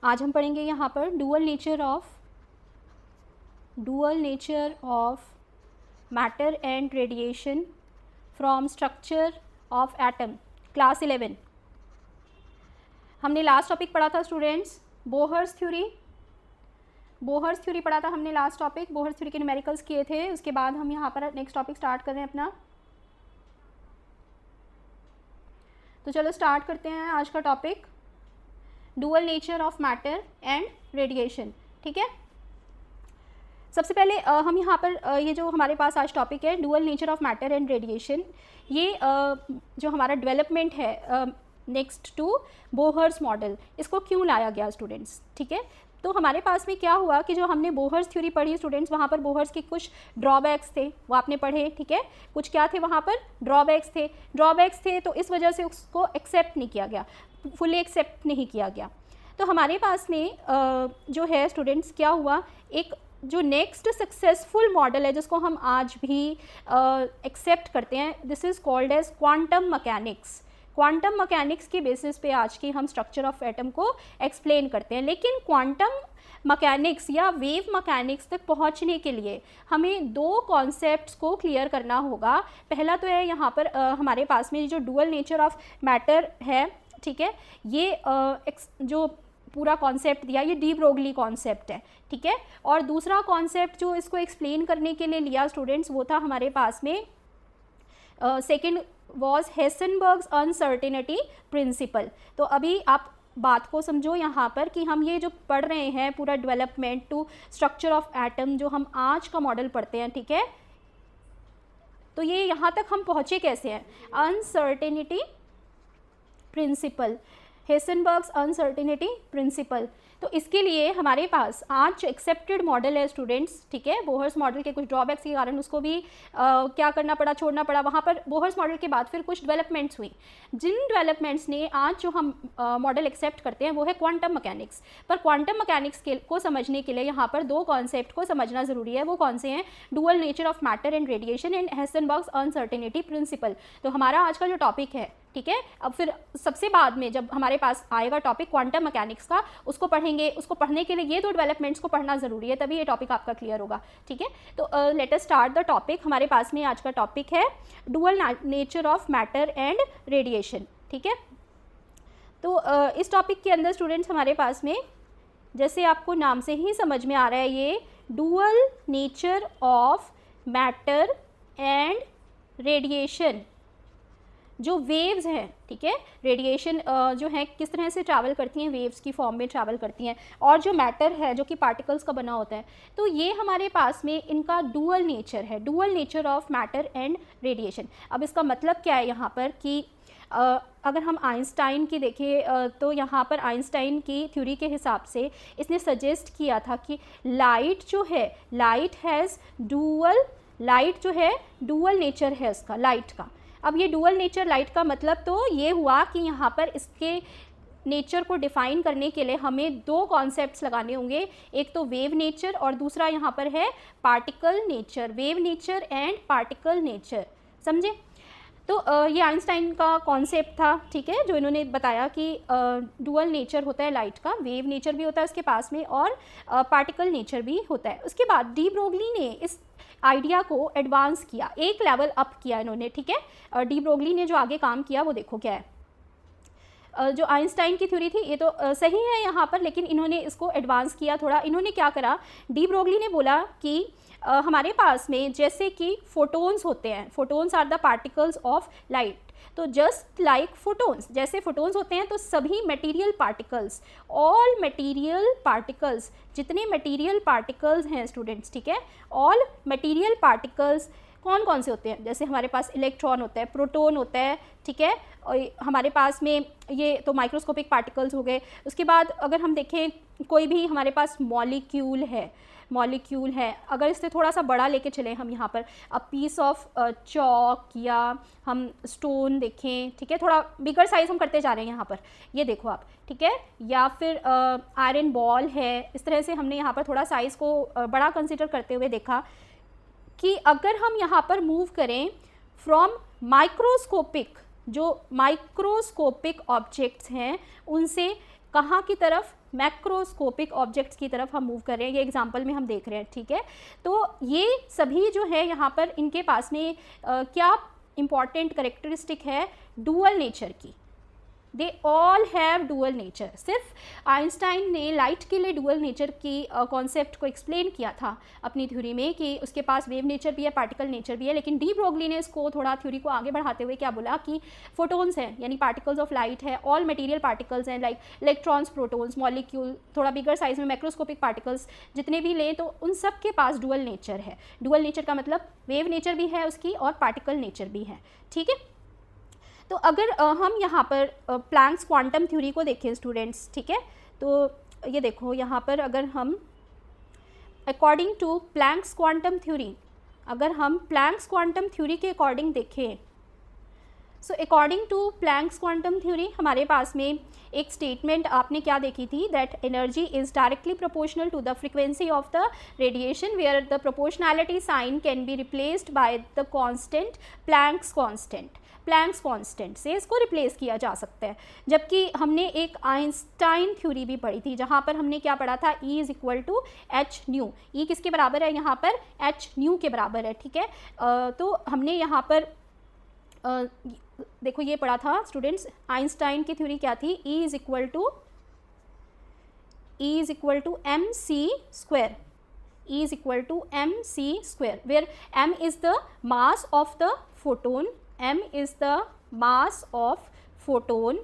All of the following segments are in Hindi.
आज हम पढ़ेंगे यहाँ पर dual nature of matter and radiation from structure of atom, class 11। हमने लास्ट टॉपिक पढ़ा था स्टूडेंट्स बोहर्स थ्योरी पढ़ा था हमने लास्ट टॉपिक। बोहर्स थ्योरी के न्यूमेरिकल्स किए थे। उसके बाद हम यहाँ पर नेक्स्ट टॉपिक स्टार्ट कर रहे हैं अपना। तो चलो स्टार्ट करते हैं आज का topic, dual nature of matter and radiation. ठीक है, सबसे पहले हम यहाँ पर ये जो हमारे पास आज टॉपिक है dual nature of matter and radiation, ये जो हमारा डेवलपमेंट है नेक्स्ट टू बोहर्स मॉडल, इसको क्यों लाया गया स्टूडेंट्स। ठीक है, तो हमारे पास में क्या हुआ कि जो हमने बोहर्स थ्योरी पढ़ी स्टूडेंट्स, वहाँ पर बोहर्स के कुछ ड्रॉबैक्स थे, वो आपने पढ़े। ठीक है, कुछ क्या थे वहाँ पर, ड्रॉबैक्स थे, तो इस वजह से उसको एक्सेप्ट नहीं किया गया, फुली एक्सेप्ट नहीं किया गया। तो हमारे पास में जो है स्टूडेंट्स क्या हुआ, एक जो नेक्स्ट सक्सेसफुल मॉडल है जिसको हम आज भी एक्सेप्ट करते हैं, this is called as quantum mechanics. Quantum mechanics के बेसिस पे आज की हम स्ट्रक्चर ऑफ एटम को एक्सप्लेन करते हैं। लेकिन क्वांटम मैकेनिक्स या वेव मैकेनिक्स तक पहुंचने के लिए हमें दो कॉन्सेप्ट्स को क्लियर करना होगा। पहला तो है यहाँ पर हमारे पास में जो डुअल नेचर ऑफ मैटर है, ठीक है, ये जो पूरा कॉन्सेप्ट दिया ये डी ब्रोगली कॉन्सेप्ट है। ठीक है, और दूसरा कॉन्सेप्ट जो इसको एक्सप्लेन करने के लिए लिया स्टूडेंट्स, वो था हमारे पास में सेकेंड वॉज हेसेनबर्ग्स अनसर्टेनिटी प्रिंसिपल। तो अभी आप बात को समझो यहाँ पर कि हम ये जो पढ़ रहे हैं पूरा development to structure of atom, जो हम आज का मॉडल पढ़ते हैं, ठीक है, तो ये यहाँ तक हम पहुँचे कैसे हैं, अनसर्टेनिटी प्रिंसिपल, हेसेनबर्ग्स अनसर्टेनिटी प्रिंसिपल। तो इसके लिए हमारे पास आज जो एक्सेप्टेड मॉडल है स्टूडेंट्स, ठीक है, बोहर्स मॉडल के कुछ ड्रॉबैक्स के कारण उसको भी क्या करना पड़ा, छोड़ना पड़ा। वहाँ पर बोहर्स मॉडल के बाद फिर कुछ डेवलपमेंट्स हुई, जिन डेवलपमेंट्स ने आज जो हम मॉडल एक्सेप्ट करते हैं वो है क्वांटम मैकेनिक्स। पर क्वांटम मैकेनिक्स को समझने के लिए यहाँ पर दो कॉन्सेप्ट को समझना ज़रूरी है। वो कौन से हैं, dual nature of matter and radiation and Heisenberg's uncertainty principle. तो हमारा आज का जो टॉपिक है, ठीक है, अब फिर सबसे बाद में जब हमारे पास आएगा टॉपिक क्वांटम मैकेनिक्स का, उसको पढ़ेंगे। उसको पढ़ने के लिए ये दो डेवलपमेंट्स को पढ़ना ज़रूरी है, तभी ये टॉपिक आपका क्लियर होगा। ठीक है, तो let us start the topic. हमारे पास में आज का टॉपिक है dual nature of matter and radiation. ठीक है, तो इस टॉपिक के अंदर स्टूडेंट्स हमारे पास में, जैसे आपको नाम से ही समझ में आ रहा है, ये dual nature of matter and radiation, जो वेव्स हैं, ठीक है, रेडिएशन जो है किस तरह से ट्रैवल करती हैं, वेव्स की फॉर्म में ट्रैवल करती हैं, और जो मैटर है जो कि पार्टिकल्स का बना होता है, तो ये हमारे पास में इनका डुअल नेचर है, dual nature of matter and radiation. अब इसका मतलब क्या है यहाँ पर कि अगर हम आइंस्टाइन की देखें तो यहाँ पर आइंस्टाइन की थ्योरी के हिसाब से इसने सजेस्ट किया था कि लाइट जो है, लाइट हैज़ लाइट जो है डुअल नेचर है उसका, लाइट का। अब ये डुअल नेचर लाइट का मतलब तो ये हुआ कि यहाँ पर इसके नेचर को डिफ़ाइन करने के लिए हमें दो कॉन्सेप्ट्स लगाने होंगे, एक तो वेव नेचर और दूसरा यहाँ पर है particle nature, wave nature and particle nature. समझे? तो ये आइंस्टाइन का कॉन्सेप्ट था, ठीक है, जो इन्होंने बताया कि डुअल नेचर होता है लाइट का, वेव नेचर भी होता है उसके पास में और पार्टिकल नेचर भी होता है। उसके बाद डी ब्रोगली ने इस आइडिया को एडवांस किया, एक लेवल अप किया इन्होंने। ठीक है, डी ब्रोगली ने जो आगे काम किया वो देखो क्या है। जो आइंस्टाइन की थ्योरी थी ये तो सही है यहाँ पर, लेकिन इन्होंने इसको एडवांस किया थोड़ा। इन्होंने क्या करा, डी ब्रोगली ने बोला कि हमारे पास में जैसे कि फोटोन्स होते हैं, photons are the particles of light, तो जस्ट लाइक फोटोन्स, जैसे फोटोन्स होते हैं तो सभी material particles, all material particles, जितने मटेरियल पार्टिकल्स हैं स्टूडेंट्स, ठीक है, ऑल मटेरियल पार्टिकल्स कौन कौन से होते हैं, जैसे हमारे पास इलेक्ट्रॉन होता है, प्रोटॉन होता है, ठीक है, और हमारे पास में ये तो माइक्रोस्कोपिक पार्टिकल्स हो गए। उसके बाद अगर हम देखें कोई भी हमारे पास मॉलिक्यूल है, अगर इससे थोड़ा सा बड़ा लेके चलें हम यहाँ पर, अ पीस ऑफ चॉक या हम स्टोन देखें, ठीक है, थोड़ा बिगर साइज़ हम करते जा रहे हैं यहाँ पर, ये देखो आप, ठीक है, या फिर आयरन बॉल है, इस तरह से हमने यहाँ पर थोड़ा साइज़ को बड़ा कंसिडर करते हुए देखा कि अगर हम यहाँ पर मूव करें फ्रॉम माइक्रोस्कोपिक, जो माइक्रोस्कोपिक ऑब्जेक्ट्स हैं उनसे कहाँ की तरफ, मैक्रोस्कोपिक ऑब्जेक्ट्स की तरफ हम मूव कर रहे हैं, ये एग्जांपल में हम देख रहे हैं, ठीक है। तो ये सभी जो है यहाँ पर इनके पास में क्या इंपॉर्टेंट करेक्टरिस्टिक है, डुअल नेचर की। They all have dual nature. सिर्फ आइंस्टाइन ने लाइट के लिए डुअल नेचर की कॉन्सेप्ट को एक्सप्लेन किया था अपनी थ्योरी में कि उसके पास वेव नेचर भी है, पार्टिकल नेचर भी है, लेकिन डी ब्रोगली ने इसको थोड़ा थ्योरी को आगे बढ़ाते हुए क्या बोला कि फोटोन्स हैं, यानी पार्टिकल्स ऑफ लाइट है, ऑल मटेरियल पार्टिकल्स हैं, लाइक इलेक्ट्रॉन्स, प्रोटॉन्स, मॉलिक्यूल, थोड़ा बिगर साइज में मैक्रोस्कोपिक पार्टिकल्स जितने भी लें, तो उन सब के पास डुअल नेचर है। डुअल नेचर का मतलब वेव नेचर भी है उसकी और पार्टिकल नेचर भी है, ठीक है। तो अगर हम यहाँ पर प्लैंक्स क्वांटम थ्योरी को देखें स्टूडेंट्स, ठीक है, तो ये देखो यहाँ पर अगर हम according to Planck's quantum theory, अगर हम प्लैंक्स क्वांटम थ्योरी के अकॉर्डिंग देखें, so according to Planck's quantum theory हमारे पास में एक स्टेटमेंट आपने क्या देखी थी, that energy is directly proportional to the frequency of the radiation where the proportionality sign can be replaced by the constant Planck's constant. Planck's constant से इसको रिप्लेस किया जा सकता है। जबकि हमने एक आइंस्टाइन थ्योरी भी पढ़ी थी जहाँ पर हमने क्या पढ़ा था, E is equal to H nu. E किसके बराबर है यहाँ पर, एच न्यू के बराबर है, ठीक है। तो हमने यहाँ पर देखो ये पढ़ा था स्टूडेंट्स, आइंस्टाइन की थ्योरी क्या थी, E is equal to m c square, E is equal to m c square, where m is the mass of the photon, m is the mass of photon,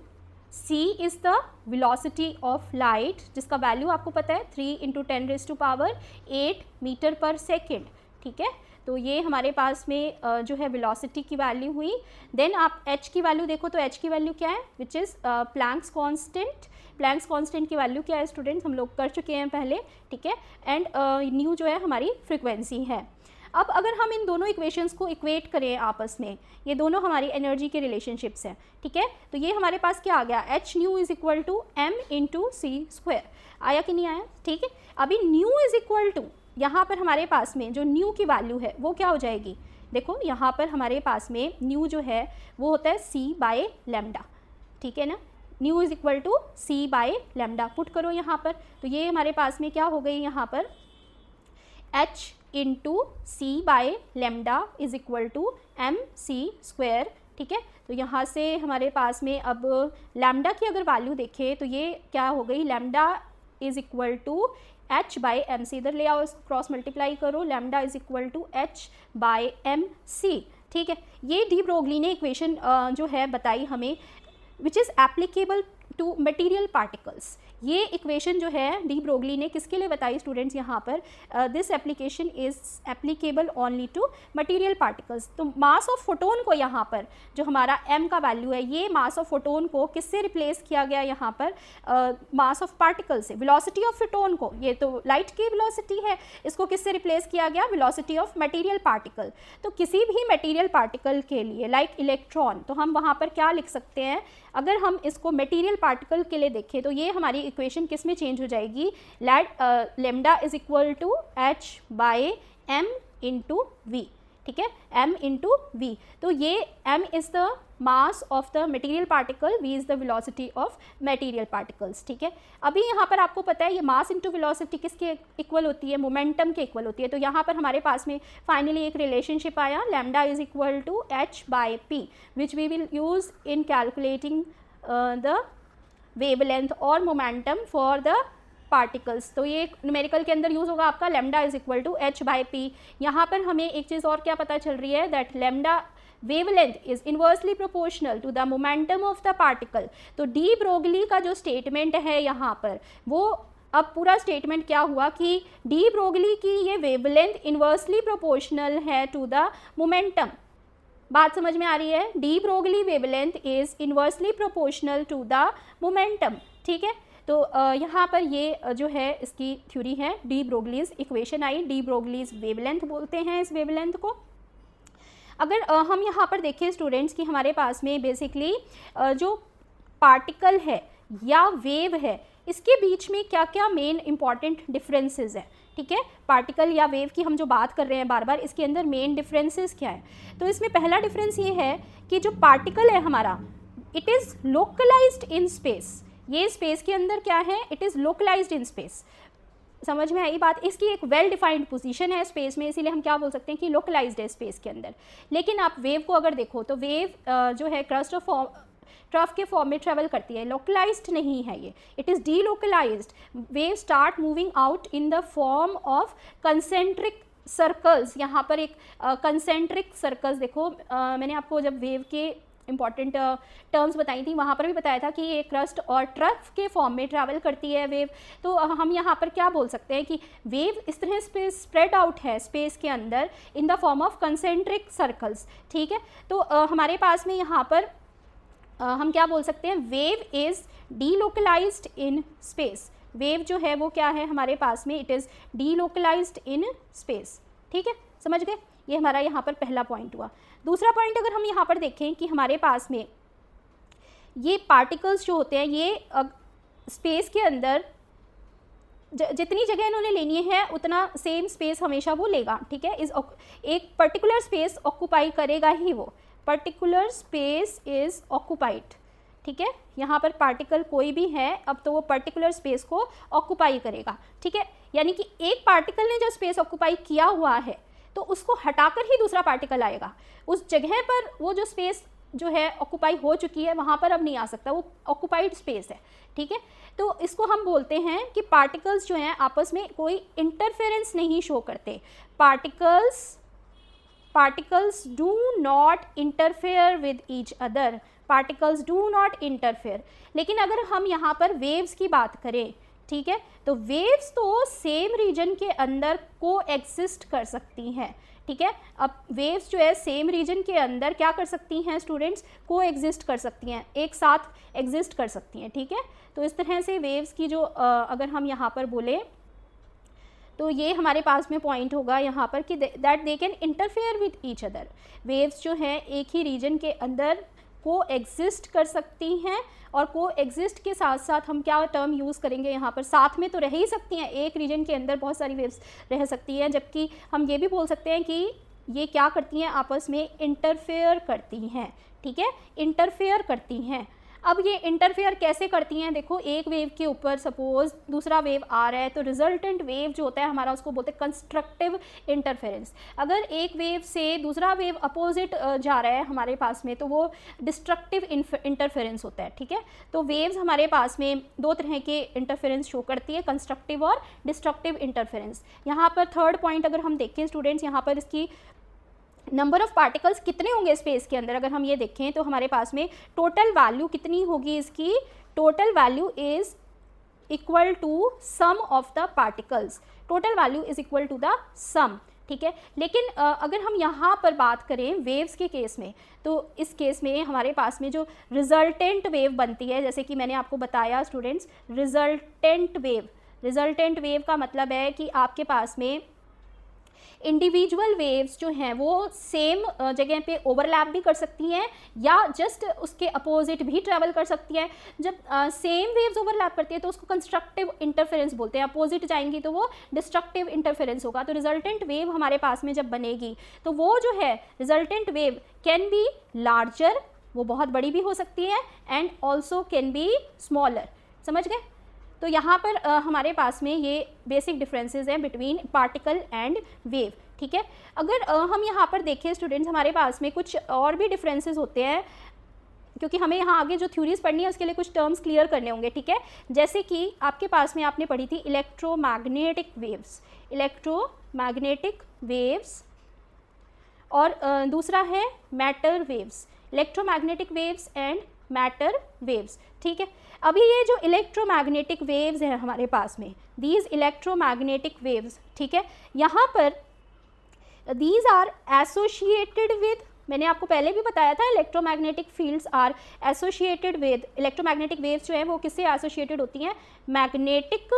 c is the velocity of light जिसका वैल्यू आपको पता है 3 × 10⁸8 मीटर पर सेकेंड, ठीक है। तो ये हमारे पास में जो है वेलोसिटी की वैल्यू हुई। देन आप h की वैल्यू देखो, तो h की वैल्यू क्या है, which is planks constant. Planck's constant की वैल्यू क्या है स्टूडेंट्स, हम लोग कर चुके हैं पहले, ठीक है। एंड न्यू जो है हमारी फ्रिक्वेंसी है। अब अगर हम इन दोनों इक्वेशंस को इक्वेट करें आपस में, ये दोनों हमारी एनर्जी के रिलेशनशिप्स हैं, ठीक है। तो ये हमारे पास क्या आ गया, h nu is equal to m into c square, आया कि नहीं आया, ठीक है। अभी न्यू इज इक्वल टू, यहाँ पर हमारे पास में जो न्यू की वैल्यू है वो क्या हो जाएगी, देखो यहाँ पर हमारे पास में न्यू जो है वो होता है c बाय लैम्डा, ठीक है ना। Nu is equal to c by lambda, put करो यहाँ पर, तो ये हमारे पास में क्या हो गई यहाँ पर, h into c by lambda is equal to m c square, ठीक है। तो यहाँ से हमारे पास में अब लैम्डा की अगर वैल्यू देखें तो ये क्या हो गई, lambda is equal to h by m c, इधर ले आओ, क्रॉस मल्टीप्लाई करो, lambda is equal to h by m c, ठीक है। ये डी ब्रोगली ने इक्वेशन जो है बताई हमें, which is applicable to material particles. ये इक्वेशन जो है डी ब्रोगली ने किसके लिए बताई स्टूडेंट्स, यहाँ पर this application is applicable only to material particles. तो मास ऑफ फोटोन को यहाँ पर जो हमारा m का वैल्यू है, ये मास ऑफ फोटोन को किससे रिप्लेस किया गया यहाँ पर, मास ऑफ पार्टिकल से। वेलोसिटी ऑफ फोटोन को, ये तो लाइट की वेलोसिटी है, इसको किससे रिप्लेस किया गया, वेलोसिटी ऑफ मटेरियल पार्टिकल। तो किसी भी मटेरियल पार्टिकल के लिए लाइक इलेक्ट्रॉन, तो हम वहाँ पर क्या लिख सकते हैं, अगर हम इसको मटेरियल पार्टिकल के लिए देखें तो ये हमारी इक्वेशन किस में चेंज हो जाएगी, lambda is equal to H by M into V, ठीक है, m इंटू वी। तो ये m is the mass of the material particle, v is the velocity of material particles, ठीक है। अभी यहाँ पर आपको पता है ये मास इंटू वेलोसिटी किसके इक्वल होती है, मोमेंटम के इक्वल होती है। तो यहाँ पर हमारे पास में फाइनली एक रिलेशनशिप आया, lambda is equal to h by P, which we will use in calculating the wavelength और मोमेंटम फॉर द पार्टिकल्स। तो ये न्यूमेरिकल के अंदर यूज़ होगा आपका lambda is equal to h by P. यहाँ पर हमें एक चीज़ और क्या पता चल रही है, that lambda wavelength is inversely proportional to the momentum of the particle. तो डी ब्रोगली का जो स्टेटमेंट है यहाँ पर, वो अब पूरा स्टेटमेंट क्या हुआ कि डी ब्रोगली की ये वेवलेंथ इन्वर्सली प्रोपोर्शनल है टू द मोमेंटम। बात समझ में आ रही है, de Broglie wavelength is inversely proportional to the momentum, ठीक है। तो यहाँ पर ये जो है इसकी थ्योरी है, डी ब्रोगलीज इक्वेशन आई, डी ब्रोगलीज वेवलेंथ बोलते हैं इस वेवलेंथ को। अगर हम यहाँ पर देखें स्टूडेंट्स कि हमारे पास में बेसिकली जो पार्टिकल है या वेव है, इसके बीच में क्या क्या मेन इंपॉर्टेंट डिफरेंसेस है, ठीक है। पार्टिकल या वेव की हम जो बात कर रहे हैं बार बार, इसके अंदर मेन डिफरेंसेस क्या है। तो इसमें पहला डिफरेंस ये है कि जो पार्टिकल है हमारा, it is localized in space, ये स्पेस के अंदर क्या है, it is localized in space. समझ में आई बात, इसकी एक वेल डिफाइंड पोजीशन है स्पेस में, इसीलिए हम क्या बोल सकते हैं कि लोकलाइज्ड है स्पेस के अंदर। लेकिन आप वेव को अगर देखो तो वेव जो है क्रस्ट ऑफ ट्रफ के फॉर्म में ट्रेवल करती है, लोकलाइज्ड नहीं है ये, it is delocalised. Wave start moving out in the form of concentric circles. यहाँ पर एक कंसेंट्रिक सर्कल्स देखो, मैंने आपको जब वेव के इंपॉर्टेंट टर्म्स बताई थी वहाँ पर भी बताया था कि ये क्रस्ट और ट्रफ के फॉर्म में ट्रैवल करती है वेव। तो हम यहाँ पर क्या बोल सकते हैं कि वेव इस तरह से स्प्रेड आउट है स्पेस के अंदर in the form of concentric circles, ठीक है। तो हमारे पास में यहाँ पर हम क्या बोल सकते हैं, wave is delocalised in space. Wave जो है वो क्या है हमारे पास में, it is delocalised in space, ठीक है, समझ गए। ये हमारा यहाँ पर पहला पॉइंट हुआ। दूसरा पॉइंट अगर हम यहाँ पर देखें कि हमारे पास में ये पार्टिकल्स जो होते हैं ये स्पेस के अंदर जितनी जगह इन्होंने लेनी है उतना सेम स्पेस हमेशा वो लेगा, ठीक है। एक पर्टिकुलर स्पेस ऑक्यूपाई करेगा ही वो, पर्टिकुलर स्पेस इज़ ऑक्यूपाइड, ठीक है। यहाँ पर पार्टिकल कोई भी है अब तो वो पर्टिकुलर स्पेस को ऑक्यूपाई करेगा, ठीक है। यानी कि एक पार्टिकल ने जो स्पेस ऑक्यूपाई किया हुआ है तो उसको हटाकर ही दूसरा पार्टिकल आएगा, उस जगह पर वो जो स्पेस जो है ऑक्यूपाई हो चुकी है वहाँ पर अब नहीं आ सकता, वो ऑक्यूपाइड स्पेस है, ठीक है। तो इसको हम बोलते हैं कि पार्टिकल्स जो हैं आपस में कोई इंटरफेरेंस नहीं शो करते। Particles do not interfere with each other, particles do not interfere. लेकिन अगर हम यहाँ पर वेव्स की बात करें, ठीक है, तो वेव्स तो सेम रीजन के अंदर को एग्जिस्ट कर सकती हैं, ठीक है। अब वेव्स जो है सेम रीजन के अंदर क्या कर सकती हैं स्टूडेंट्स, को एग्जिस्ट कर सकती हैं, एक साथ एग्जिस्ट कर सकती हैं, ठीक है। तो इस तरह से वेव्स की जो अगर हम यहाँ पर बोलें तो ये हमारे पास में पॉइंट होगा यहाँ पर कि that they can interfere with each other. Waves जो हैं एक ही रीजन के अंदर को एग्जिस्ट कर सकती हैं, और को एग्जिस्ट के साथ साथ हम क्या टर्म यूज़ करेंगे यहाँ पर, साथ में तो रह ही सकती हैं, एक रीजन के अंदर बहुत सारी वेव्स रह सकती हैं, जबकि हम ये भी बोल सकते हैं कि ये क्या करती हैं, आपस में इंटरफेयर करती हैं, ठीक है, इंटरफेयर करती हैं। अब ये इंटरफेयर कैसे करती हैं, देखो एक वेव के ऊपर सपोज दूसरा वेव आ रहा है तो रिजल्टेंट वेव जो होता है हमारा उसको बोलते हैं कंस्ट्रक्टिव इंटरफेरेंस। अगर एक वेव से दूसरा वेव अपोजिट जा रहा है हमारे पास में तो वो डिस्ट्रक्टिव इंटरफेरेंस होता है, ठीक है। तो वेव्स हमारे पास में दो तरह के इंटरफेरेंस शो करती है, कंस्ट्रक्टिव और डिस्ट्रक्टिव इंटरफेरेंस। यहाँ पर थर्ड पॉइंट अगर हम देखें स्टूडेंट्स, यहाँ पर इसकी नंबर ऑफ़ पार्टिकल्स कितने होंगे स्पेस के अंदर, अगर हम ये देखें तो हमारे पास में टोटल वैल्यू कितनी होगी इसकी, total value is equal to sum of the particles, total value is equal to the sum, ठीक है। लेकिन अगर हम यहाँ पर बात करें वेव्स के केस में, तो इस केस में हमारे पास में जो रिजल्टेंट वेव बनती है, जैसे कि मैंने आपको बताया स्टूडेंट्स, रिजल्टेंट वेव का मतलब है कि आपके पास में इंडिविजुअल वेव्स जो हैं वो सेम जगह पे ओवरलैप भी कर सकती हैं या जस्ट उसके अपोजिट भी ट्रैवल कर सकती हैं। जब सेम वेव्स ओवरलैप करती है तो उसको कंस्ट्रक्टिव इंटरफेरेंस बोलते हैं, अपोजिट जाएंगी तो वो डिस्ट्रक्टिव इंटरफेरेंस होगा। तो रिजल्टेंट वेव हमारे पास में जब बनेगी तो वो जो है resultant wave can be larger, वो बहुत बड़ी भी हो सकती है, and also can be smaller, समझ गए। तो यहाँ पर हमारे पास में ये बेसिक डिफरेंसेस हैं बिटवीन पार्टिकल एंड वेव, ठीक है। अगर हम यहाँ पर देखें स्टूडेंट्स, हमारे पास में कुछ और भी डिफरेंसेस होते हैं, क्योंकि हमें यहाँ आगे जो थ्योरीज पढ़नी है उसके लिए कुछ टर्म्स क्लियर करने होंगे, ठीक है। जैसे कि आपके पास में आपने पढ़ी थी इलेक्ट्रोमैग्नेटिक वेव्स, और दूसरा है matter waves, electromagnetic waves and matter waves, ठीक है। अभी ये जो इलेक्ट्रोमैग्नेटिक वेव्स हैं हमारे पास में, दीज इलेक्ट्रोमैग्नेटिक वेव्स, ठीक है, यहाँ पर दीज आर एसोसिएटेड विद, मैंने आपको पहले भी बताया था electromagnetic fields are associated with, electromagnetic waves जो है वो किससे एसोसिएटेड होती हैं, मैग्नेटिक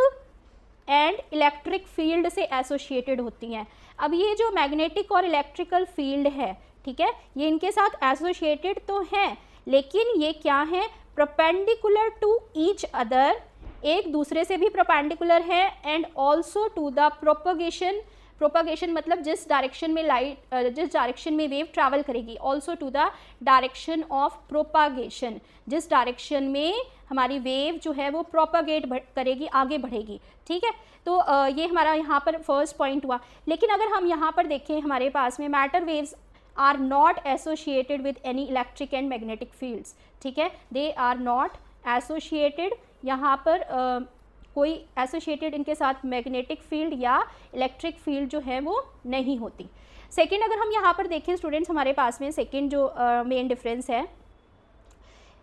एंड इलेक्ट्रिक फील्ड से एसोसिएटेड होती हैं। अब ये जो मैग्नेटिक और इलेक्ट्रिकल फील्ड है, ठीक है, ये इनके साथ एसोसिएटेड तो हैं, लेकिन ये क्या है, परपेंडिकुलर टू ईच अदर, एक दूसरे से भी परपेंडिकुलर है, and also to the propagation propagation मतलब जिस डायरेक्शन में जिस डायरेक्शन में वेव ट्रैवल करेगी, also to the direction of propagation, जिस डायरेक्शन में हमारी वेव जो है वो प्रोपागेट करेगी, आगे बढ़ेगी, ठीक है। तो ये हमारा यहाँ पर फर्स्ट पॉइंट हुआ। लेकिन अगर हम यहाँ पर देखें हमारे पास में matter waves are not associated with any electric and magnetic fields, ठीक है, दे आर नॉट एसोशिएटेड, यहाँ पर कोई एसोशिएटेड इनके साथ मैग्नेटिक फील्ड या इलेक्ट्रिक फील्ड जो है वो नहीं होती। सेकेंड अगर हम यहाँ पर देखें स्टूडेंट्स, हमारे पास में सेकेंड जो मेन डिफरेंस है,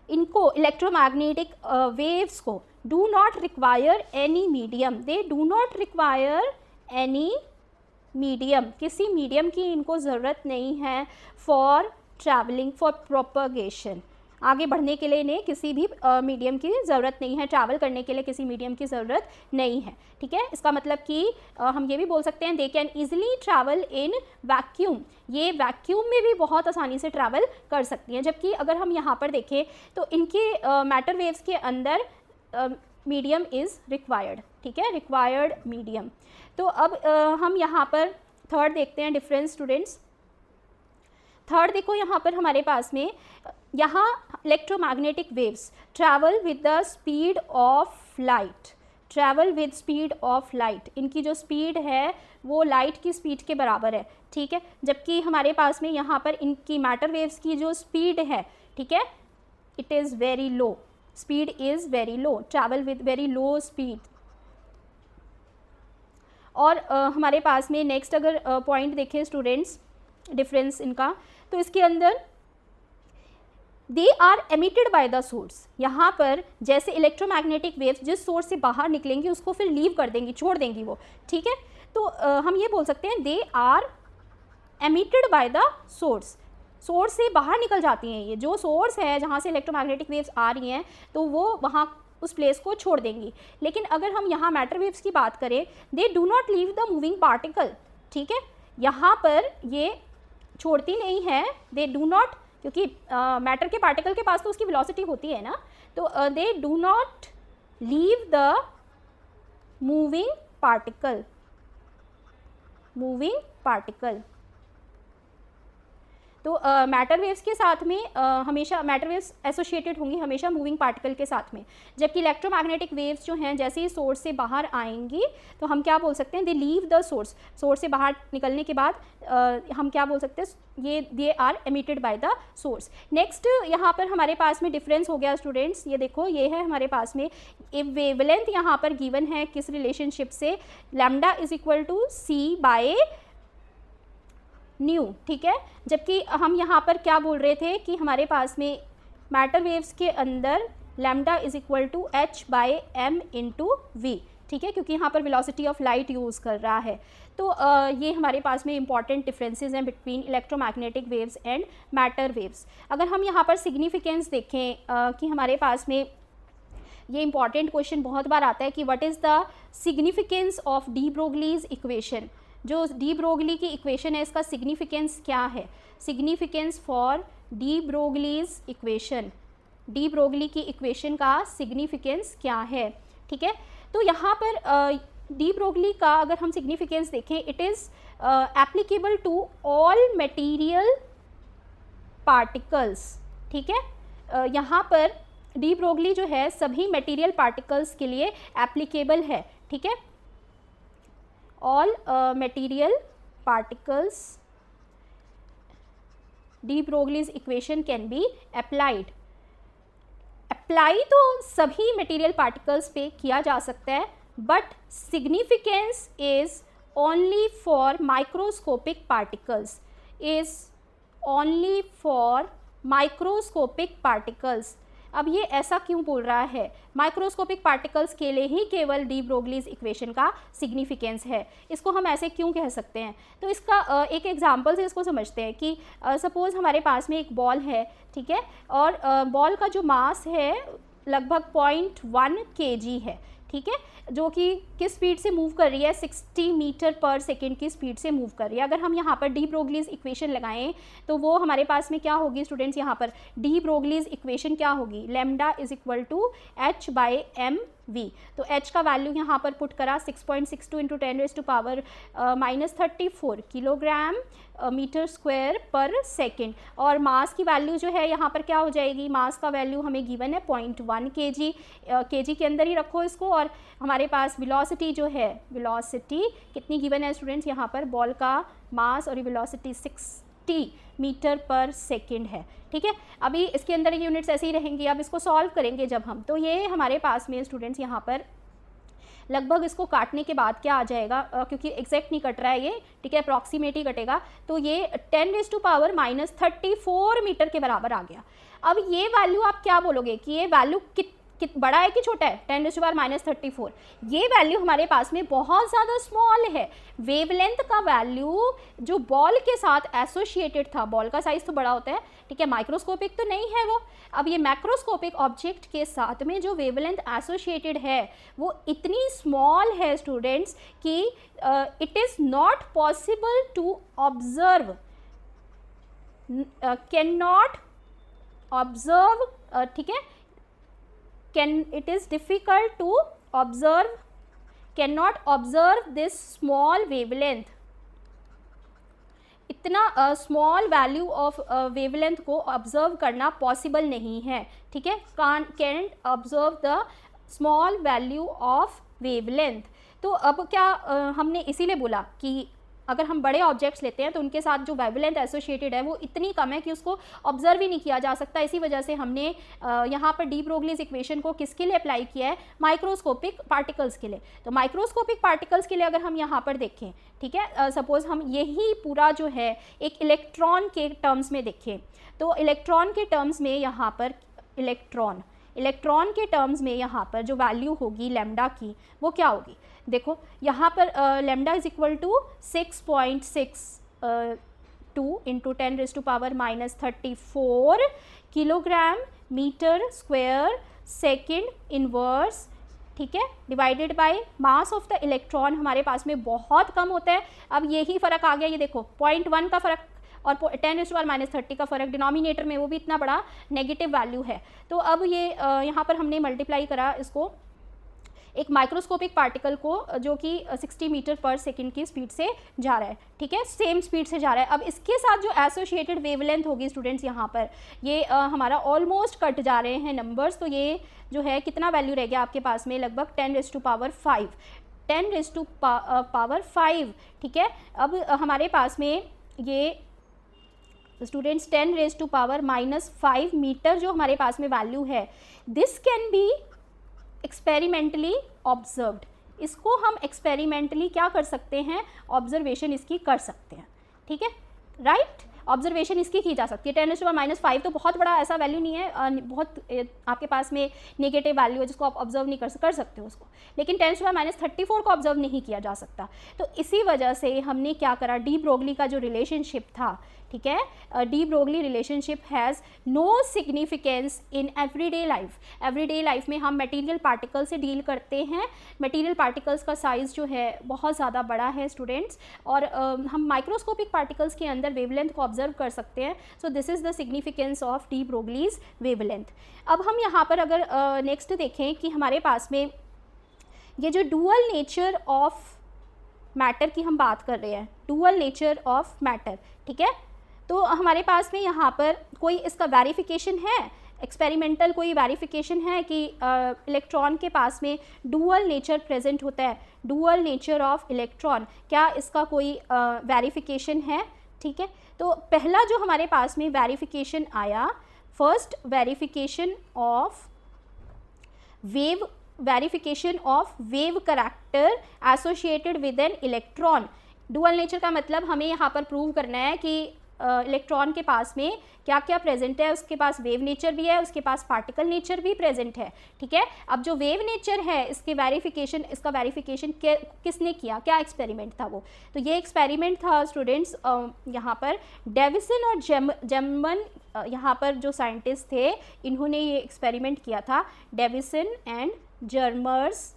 इनको इलेक्ट्रोमैग्नेटिक वेव्स को do not require any medium, they do not require any medium, किसी मीडियम की इनको ज़रूरत नहीं है फॉर ट्रैवलिंग, फॉर प्रोपगेशन, आगे बढ़ने के लिए इन्हें किसी भी मीडियम की ज़रूरत नहीं है, ट्रैवल करने के लिए किसी मीडियम की ज़रूरत नहीं है, ठीक है। इसका मतलब कि हम ये भी बोल सकते हैं they can easily travel in vacuum, ये वैक्यूम में भी बहुत आसानी से ट्रैवल कर सकती हैं। जबकि अगर हम यहाँ पर देखें तो इनके मैटर वेव्स के अंदर मीडियम इज़ रिक्वायर्ड, ठीक है, रिक्वायर्ड मीडियम। तो अब हम यहाँ पर थर्ड देखते हैं डिफरेंस स्टूडेंट्स। थर्ड देखो यहाँ पर हमारे पास में, यहाँ electromagnetic waves travel with the speed of light, travel with speed of light, इनकी जो स्पीड है वो लाइट की स्पीड के बराबर है, ठीक है। जबकि हमारे पास में यहाँ पर इनकी मैटर वेव्स की जो स्पीड है, ठीक है, it is very low, speed is very low, travel with very low speed. और हमारे पास में नेक्स्ट अगर पॉइंट देखें स्टूडेंट्स डिफरेंस इनका, तो इसके अंदर they are emitted by the source, यहाँ पर जैसे इलेक्ट्रोमैग्नेटिक वेव्स जिस सोर्स से बाहर निकलेंगी उसको फिर लीव कर देंगी, छोड़ देंगी वो, ठीक है। तो हम ये बोल सकते हैं they are emitted by the source, source से बाहर निकल जाती हैं, ये जो सोर्स है जहाँ से इलेक्ट्रोमैग्नेटिक वेव्स आ रही हैं तो वो वहाँ उस प्लेस को छोड़ देंगी। लेकिन अगर हम यहाँ मैटर वेव्स की बात करें, they do not leave the moving particle, ठीक है, यहाँ पर ये छोड़ती नहीं है, दे डू नॉट, क्योंकि मैटर के पार्टिकल के पास तो उसकी वेलोसिटी होती है ना, तो they do not leave the moving particle, moving particle. तो मैटर वेव्स के साथ में हमेशा मैटर वेव्स एसोसिएटेड होंगी हमेशा मूविंग पार्टिकल के साथ में, जबकि इलेक्ट्रोमैग्नेटिक वेव्स जो हैं जैसे ही सोर्स से बाहर आएंगी तो हम क्या बोल सकते हैं, दे लीव द सोर्स, सोर्स से बाहर निकलने के बाद हम क्या बोल सकते हैं, ये they are emitted by the source. Next यहाँ पर हमारे पास में डिफरेंस हो गया स्टूडेंट्स, ये देखो ये है हमारे पास में वेवलेंथ यहाँ पर गिवन है किस रिलेशनशिप से, lambda is equal to C by nu, ठीक है। जबकि हम यहाँ पर क्या बोल रहे थे कि हमारे पास में मैटर वेव्स के अंदर lambda is equal to H by M into V, ठीक है, क्योंकि यहाँ पर वेलोसिटी ऑफ लाइट यूज़ कर रहा है। तो ये हमारे पास में इंपॉर्टेंट डिफरेंसेस हैं between electromagnetic waves and matter waves. अगर हम यहाँ पर सिग्निफिकेंस देखें कि हमारे पास में ये इंपॉर्टेंट क्वेश्चन बहुत बार आता है कि what is the significance of D Broglie's equation, जो डी ब्रोगली की इक्वेशन है इसका सिग्निफिकेंस क्या है, significance for D Broglie's equation, D Broglie की इक्वेशन का सिग्निफिकेंस क्या है, ठीक है। तो यहाँ पर डी ब्रोगली का अगर हम सिग्निफिकेंस देखें, it is applicable to all material particles, ठीक है। यहाँ पर डी ब्रोगली जो है सभी मटेरियल पार्टिकल्स के लिए एप्लीकेबल है, ठीक है। All material particles D Broglie's equation can be applied, apply तो सभी मटेरियल पार्टिकल्स पे किया जा सकता है, but significance is only for microscopic particles, is only for microscopic particles. अब ये ऐसा क्यों बोल रहा है, माइक्रोस्कोपिक पार्टिकल्स के लिए ही केवल डी ब्रोगलीज इक्वेशन का सिग्निफिकेंस है, इसको हम ऐसे क्यों कह सकते हैं। तो इसका एक एग्जांपल से इसको समझते हैं कि सपोज़ हमारे पास में एक बॉल है, ठीक है, और बॉल का जो मास है लगभग 0.1 kg है, ठीक है, जो कि किस स्पीड से मूव कर रही है, 60 मीटर पर सेकेंड की स्पीड से मूव कर रही है। अगर हम यहाँ पर डी ब्रोगलीज इक्वेशन लगाएं तो वो हमारे पास में क्या होगी स्टूडेंट्स, यहाँ पर डी ब्रोगलीज इक्वेशन क्या होगी, lambda is equal to H by M V. तो h का वैल्यू यहाँ पर पुट करा 6.62 into 10⁻⁻34 kilogram metre square per second. और मास की वैल्यू जो है यहाँ पर क्या हो जाएगी, मास का वैल्यू हमें गिवन है 0.1 kg, kg के अंदर ही रखो इसको। और हमारे पास वेलोसिटी जो है, वेलोसिटी कितनी गिवन है स्टूडेंट्स, यहाँ पर बॉल का मास और वेलोसिटी 60 मीटर पर सेकेंड है। ठीक है, अभी इसके अंदर यूनिट्स ऐसे ही रहेंगी। अब इसको सॉल्व करेंगे जब हम, तो ये हमारे पास में स्टूडेंट्स यहाँ पर लगभग इसको काटने के बाद क्या आ जाएगा, क्योंकि एग्जैक्ट नहीं कट रहा है ये, ठीक है, अप्रॉक्सीमेट ही कटेगा, तो ये 10⁻⁻34 मीटर के बराबर आ गया। अब ये वैल्यू आप क्या बोलोगे कि ये वैल्यू बड़ा है कि छोटा है, 10⁻⁻34, ये वैल्यू हमारे पास में बहुत ज़्यादा स्मॉल है। वेवलेंथ का वैल्यू जो बॉल के साथ एसोसिएटेड था, बॉल का साइज तो बड़ा होता है, ठीक है, माइक्रोस्कोपिक तो नहीं है वो। अब ये मैक्रोस्कोपिक ऑब्जेक्ट के साथ में जो वेवलेंथ एसोसिएटेड है वो इतनी स्मॉल है स्टूडेंट्स कि it is not possible to observe, can not observe, ठीक है, it is difficult to observe, cannot observe this small wavelength। इतना स्मॉल वैल्यू ऑफ वेवलेंथ को ऑब्जर्व करना पॉसिबल नहीं है, ठीक है, can't observe the small value of wavelength. तो अब क्या हमने इसीलिए बोला कि अगर हम बड़े ऑब्जेक्ट्स लेते हैं तो उनके साथ जो वेवलेंथ एसोसिएटेड है वो इतनी कम है कि उसको ऑब्जर्व ही नहीं किया जा सकता। इसी वजह से हमने यहाँ पर डी ब्रोगलीज इक्वेशन को किसके लिए अप्लाई किया है, माइक्रोस्कोपिक पार्टिकल्स के लिए। तो माइक्रोस्कोपिक पार्टिकल्स के लिए अगर हम यहाँ पर देखें, ठीक है, सपोज हम यही पूरा जो है एक इलेक्ट्रॉन के टर्म्स में देखें, तो इलेक्ट्रॉन के टर्म्स में यहाँ पर इलेक्ट्रॉन के टर्म्स में यहाँ पर जो वैल्यू होगी लैम्डा की वो क्या होगी, देखो यहाँ पर lambda is equal to 6.62 into 10⁻⁻34 kilogram metre square second inverse, ठीक है, divided by mass of the electron हमारे पास में बहुत कम होता है। अब यही फ़र्क आ गया, ये देखो 0.1 का फ़र्क और 10⁻⁻30 का फ़र्क डिनोमिनेटर में, वो भी इतना बड़ा नेगेटिव वैल्यू है। तो अब ये यहाँ पर हमने मल्टीप्लाई करा इसको एक माइक्रोस्कोपिक पार्टिकल को जो कि 60 मीटर पर सेकेंड की स्पीड से जा रहा है, ठीक है, सेम स्पीड से जा रहा है। अब इसके साथ जो एसोसिएटेड वेवलेंथ होगी स्टूडेंट्स यहाँ पर ये हमारा ऑलमोस्ट कट जा रहे हैं नंबर्स, तो ये जो है कितना वैल्यू रह गया आपके पास में, लगभग 10⁻5, ठीक है। अब हमारे पास में ये स्टूडेंट्स 10⁻⁻5 मीटर जो हमारे पास में वैल्यू है, this can be experimentally observed. इसको हम एक्सपेरिमेंटली क्या कर सकते हैं, ऑब्जर्वेशन इसकी कर सकते हैं, ठीक है, राइट, ऑब्जर्वेशन इसकी की जा सकती है। 10⁻⁵ तो बहुत बड़ा ऐसा वैल्यू नहीं है, बहुत आपके पास में नेगेटिव वैल्यू है जिसको आप ऑब्जर्व नहीं कर सकते हो उसको, लेकिन 10⁻34 को ऑब्जर्व नहीं किया जा सकता। तो इसी वजह से हमने क्या करा, डी ब्रोगली का जो रिलेशनशिप था, ठीक है, de Broglie relationship has no significance in everyday life. Everyday life में हम मटेरियल पार्टिकल से डील करते हैं, मटेरियल पार्टिकल्स का साइज़ जो है बहुत ज़्यादा बड़ा है स्टूडेंट्स, और हम माइक्रोस्कोपिक पार्टिकल्स के अंदर वेवलेंथ को ऑब्जर्व कर सकते हैं। सो this is the significance of D Broglie's wavelength. अब हम यहाँ पर अगर नेक्स्ट देखें कि हमारे पास में ये जो डुअल नेचर ऑफ मैटर की हम बात कर रहे हैं, डुअल नेचर ऑफ मैटर, ठीक है, तो हमारे पास में यहाँ पर कोई इसका वेरिफिकेशन है, एक्सपेरिमेंटल कोई वेरिफिकेशन है कि इलेक्ट्रॉन के पास में डुअल नेचर प्रेजेंट होता है, डुअल नेचर ऑफ इलेक्ट्रॉन, क्या इसका कोई वेरिफिकेशन है, ठीक है। तो पहला जो हमारे पास में वेरिफिकेशन आया, first verification of wave, verification of wave character associated with an electron. Dual nature का मतलब हमें यहाँ पर प्रूव करना है कि इलेक्ट्रॉन के पास में क्या क्या प्रेजेंट है, उसके पास वेव नेचर भी है, उसके पास पार्टिकल नेचर भी प्रेजेंट है, ठीक है। अब जो वेव नेचर है इसका वेरिफिकेशन किसने किया, क्या एक्सपेरिमेंट था वो, तो ये एक्सपेरिमेंट था स्टूडेंट्स यहाँ पर डेविसन और जेमन, यहाँ पर जो साइंटिस्ट थे इन्होंने ये एक्सपेरिमेंट किया था, डेविसन एंड जर्मर्स,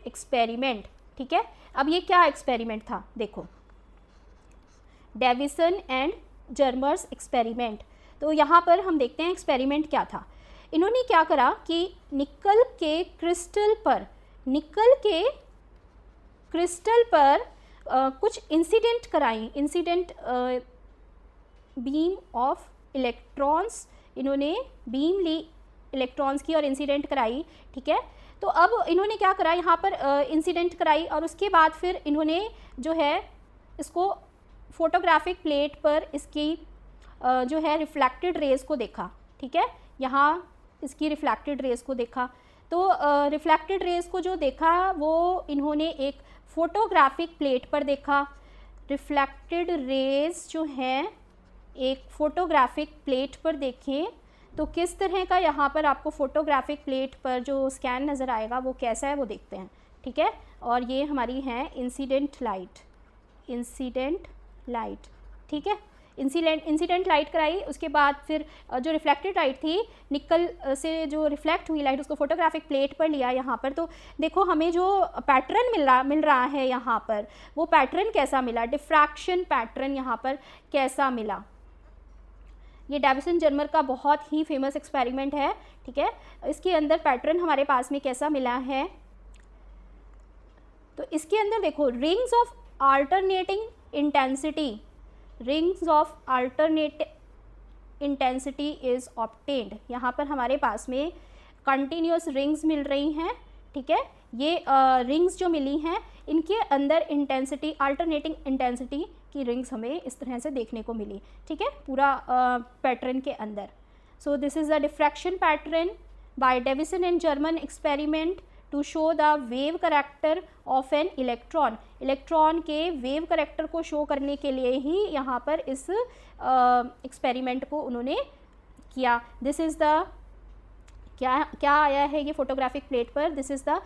एक्सपेरिमेंट, ठीक है। अब ये क्या एक्सपेरिमेंट था, देखो, डेविसन एंड जर्मर्स एक्सपेरिमेंट। तो यहाँ पर हम देखते हैं एक्सपेरिमेंट क्या था। इन्होंने क्या करा कि निकल के क्रिस्टल पर कुछ इंसिडेंट कराई, इंसिडेंट बीम ऑफ इलेक्ट्रॉन्स, इन्होंने बीम ली इलेक्ट्रॉन्स की और इंसिडेंट कराई, ठीक है। तो अब इन्होंने क्या करा, यहाँ पर इंसिडेंट कराई और उसके बाद फिर इन्होंने जो है इसको फोटोग्राफिक प्लेट पर इसकी जो है रिफ्लेक्टेड रेज को देखा, ठीक है। यहाँ इसकी रिफ्लेक्टेड रेज को देखा, तो रिफ्लेक्टेड रेज को जो देखा वो इन्होंने एक फोटोग्राफिक प्लेट पर देखा। रिफ्लेक्टेड रेज जो हैं एक फोटोग्राफिक प्लेट पर देखें तो किस तरह का यहाँ पर आपको फोटोग्राफिक प्लेट पर जो स्कैन नज़र आएगा वो कैसा है वो देखते हैं, ठीक है। और ये हमारी है इंसिडेंट लाइट, ठीक है। इंसिडेंट लाइट कराई, उसके बाद फिर जो रिफ्लेक्टेड लाइट थी, निकल से जो रिफ्लेक्ट हुई लाइट, उसको फोटोग्राफिक प्लेट पर लिया यहाँ पर। तो देखो हमें जो पैटर्न मिल रहा है यहाँ पर, वो पैटर्न कैसा मिला, डिफ्रैक्शन पैटर्न यहाँ पर कैसा मिला। ये डेविसन जर्मर का बहुत ही फेमस एक्सपेरिमेंट है, ठीक है। इसके अंदर पैटर्न हमारे पास में कैसा मिला है, तो इसके अंदर देखो rings of alternating intensity is obtained. यहाँ पर हमारे पास में कंटिन्यूस रिंग्स मिल रही हैं, ठीक है। ये रिंग्स जो मिली हैं इनके अंदर इंटेंसिटी, अल्टरनेटिंग इंटेंसिटी की रिंग्स हमें इस तरह से देखने को मिली, ठीक है, पूरा पैटर्न के अंदर। So this is the diffraction pattern by Davisson and German experiment to show the wave character of an electron. Electron के वेव करेक्टर को शो करने के लिए ही यहाँ पर इस एक्सपेरिमेंट को उन्होंने किया। दिस इज़ द क्या आया है ये फोटोग्राफिक प्लेट पर, this is the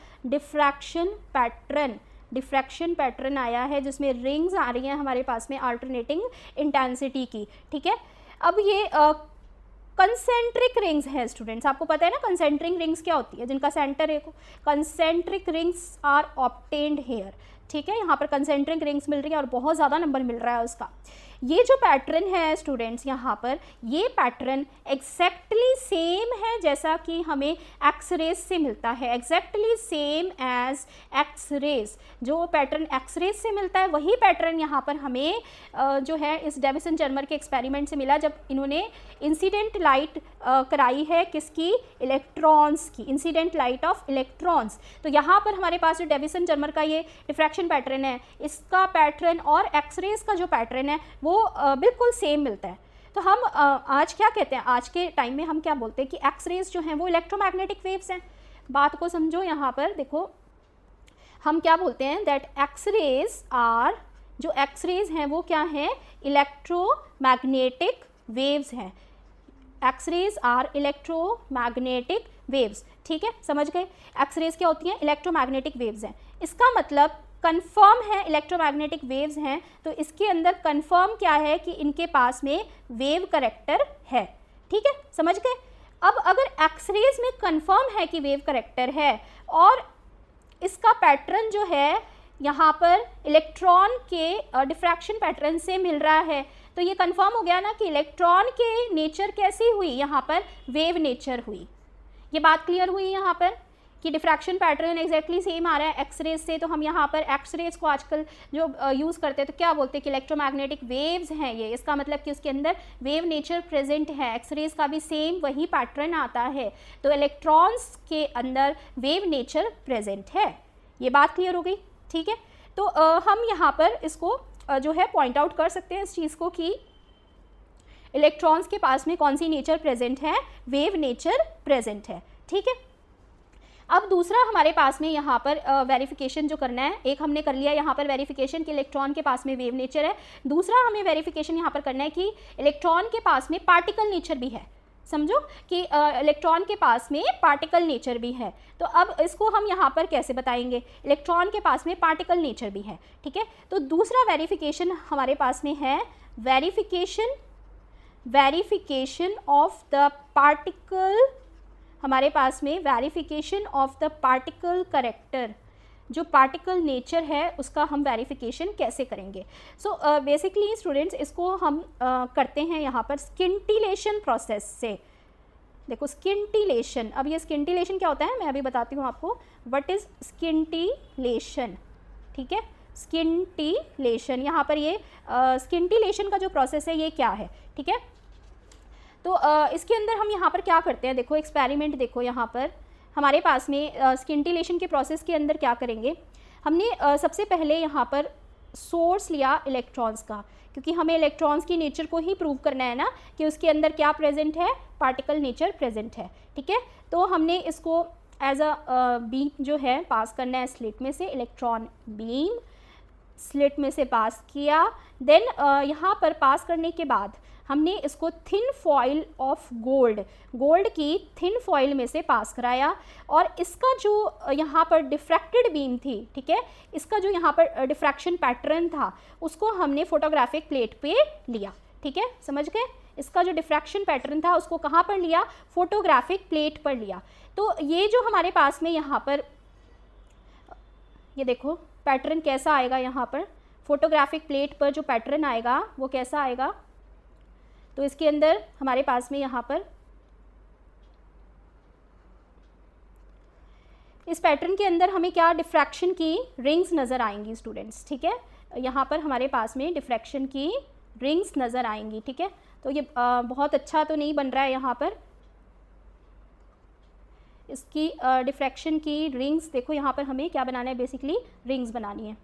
diffraction pattern आया है जिसमें रिंग्स आ रही हैं हमारे पास में अल्टरनेटिंग इंटेंसिटी की, ठीक है। अब ये कंसेंट्रिक रिंग्स है स्टूडेंट्स, आपको पता है ना कंसेंट्रिक रिंग्स क्या होती है, जिनका सेंटर है, concentric rings are obtained here, ठीक है। यहाँ पर कंसेंट्रिक रिंग्स मिल रही है और बहुत ज़्यादा नंबर मिल रहा है उसका। ये जो पैटर्न है स्टूडेंट्स यहाँ पर, ये पैटर्न एग्जैक्टली सेम है जैसा कि हमें एक्सरेज से मिलता है, एग्जैक्टली सेम एज एक्सरेज। जो पैटर्न एक्सरेज से मिलता है वही पैटर्न यहाँ पर हमें जो है इस डेविसन जर्मर के एक्सपेरिमेंट से मिला, जब इन्होंने इंसिडेंट लाइट कराई है किसकी, इलेक्ट्रॉन्स की, इंसिडेंट लाइट ऑफ इलेक्ट्रॉन्स। तो यहाँ पर हमारे पास जो डेविसन जर्मर का ये डिफ्रैक्शन पैटर्न है, इसका पैटर्न और एक्सरेज का जो पैटर्न है वो बिल्कुल सेम मिलता है। तो हम आज क्या कहते हैं, आज के टाइम में हम क्या बोलते हैं कि एक्सरेज जो हैं वो इलेक्ट्रोमैग्नेटिक वेव्स हैं। बात को समझो, यहाँ पर देखो हम क्या बोलते हैं, दैट एक्सरेज आर, जो एक्सरेज हैं वो क्या हैं, इलेक्ट्रोमैग्नेटिक वेव्स हैं। एक्सरेज आर इलेक्ट्रोमैग्नेटिक वेव्स, ठीक है, समझ गए। एक्सरेज क्या होती हैं, इलेक्ट्रोमैग्नेटिक वेव्स हैं। इसका मतलब कंफर्म है इलेक्ट्रोमैग्नेटिक वेव्स हैं, तो इसके अंदर कंफर्म क्या है कि इनके पास में वेव करेक्टर है, ठीक है, समझ गए। अब अगर एक्सरेज में कंफर्म है कि वेव करेक्टर है और इसका पैटर्न जो है यहाँ पर इलेक्ट्रॉन के डिफ्रैक्शन पैटर्न से मिल रहा है, तो ये कंफर्म हो गया ना कि इलेक्ट्रॉन के नेचर कैसी हुई, यहाँ पर वेव नेचर हुई। ये बात क्लियर हुई यहाँ पर कि डिफ्रैक्शन पैटर्न एग्जैक्टली सेम आ रहा है एक्सरेज से। तो हम यहाँ पर एक्सरेज को आजकल जो यूज़ करते हैं तो क्या बोलते हैं कि इलेक्ट्रोमैग्नेटिक वेव्स हैं ये, इसका मतलब कि उसके अंदर वेव नेचर प्रेजेंट है। एक्सरेज का भी सेम वही पैटर्न आता है, तो इलेक्ट्रॉन्स के अंदर वेव नेचर प्रेजेंट है। ये बात क्लियर हो गई, ठीक है। तो हम यहाँ पर इसको जो है पॉइंट आउट कर सकते हैं इस चीज़ को कि इलेक्ट्रॉन्स के पास में कौन सी नेचर प्रेजेंट है, वेव नेचर प्रेजेंट है, ठीक है। अब दूसरा हमारे पास में यहाँ पर वेरिफिकेशन जो करना है, एक हमने कर लिया यहाँ पर वेरिफिकेशन कि इलेक्ट्रॉन के पास में वेव नेचर है, दूसरा हमें वेरिफिकेशन यहाँ पर करना है कि इलेक्ट्रॉन के पास में पार्टिकल नेचर भी है। समझो कि इलेक्ट्रॉन के पास में पार्टिकल नेचर भी है। तो अब इसको हम यहाँ पर कैसे बताएंगे, इलेक्ट्रॉन के पास में पार्टिकल नेचर भी है, ठीक है। तो दूसरा वेरिफिकेशन हमारे पास में है वेरिफिकेशन ऑफ द पार्टिकल, हमारे पास में verification of the particle character, जो पार्टिकल नेचर है उसका हम वेरिफिकेशन कैसे करेंगे। सो बेसिकली स्टूडेंट्स इसको हम करते हैं यहाँ पर स्किंटिलेशन प्रोसेस से। देखो स्किंटिलेशन, अब ये स्किंटिलेशन क्या होता है मैं अभी बताती हूँ आपको। व्हाट इज़ स्किंटिलेशन, ठीक है, स्किंटिलेशन, यहाँ पर ये स्किंटिलेशन का जो प्रोसेस है ये क्या है, ठीक है। तो इसके अंदर हम यहाँ पर क्या करते हैं, देखो एक्सपेरिमेंट देखो यहाँ पर हमारे पास में स्किंटिलेशन के प्रोसेस के अंदर क्या करेंगे, हमने सबसे पहले यहाँ पर सोर्स लिया इलेक्ट्रॉन्स का, क्योंकि हमें इलेक्ट्रॉन्स की नेचर को ही प्रूव करना है ना कि उसके अंदर क्या प्रेजेंट है, पार्टिकल नेचर प्रेजेंट है, ठीक है। तो हमने इसको एज अ बीम जो है पास करना है स्लिट में से, इलेक्ट्रॉन बीम स्लिट में से पास किया। देन यहाँ पर पास करने के बाद हमने इसको थिन फॉइल ऑफ गोल्ड की थिन फॉइल में से पास कराया, और इसका जो यहाँ पर डिफ्रैक्टेड बीम थी, ठीक है, इसका जो यहाँ पर डिफ्रैक्शन पैटर्न था उसको हमने फोटोग्राफिक प्लेट पे लिया, ठीक है, समझ गए। इसका जो डिफ्रैक्शन पैटर्न था उसको कहाँ पर लिया, फोटोग्राफिक प्लेट पर लिया। तो ये जो हमारे पास में यहाँ पर ये देखो पैटर्न कैसा आएगा, यहाँ पर फोटोग्राफिक प्लेट पर जो पैटर्न आएगा वो कैसा आएगा, तो इसके अंदर हमारे पास में यहाँ पर इस पैटर्न के अंदर हमें क्या डिफ्रैक्शन की रिंग्स नज़र आएंगी स्टूडेंट्स, ठीक है, यहाँ पर हमारे पास में डिफ्रैक्शन की रिंग्स नज़र आएंगी, ठीक है। तो ये बहुत अच्छा तो नहीं बन रहा है यहाँ पर, इसकी डिफ्रैक्शन की रिंग्स देखो, यहाँ पर हमें क्या बनाना है, बेसिकली रिंग्स बनानी है।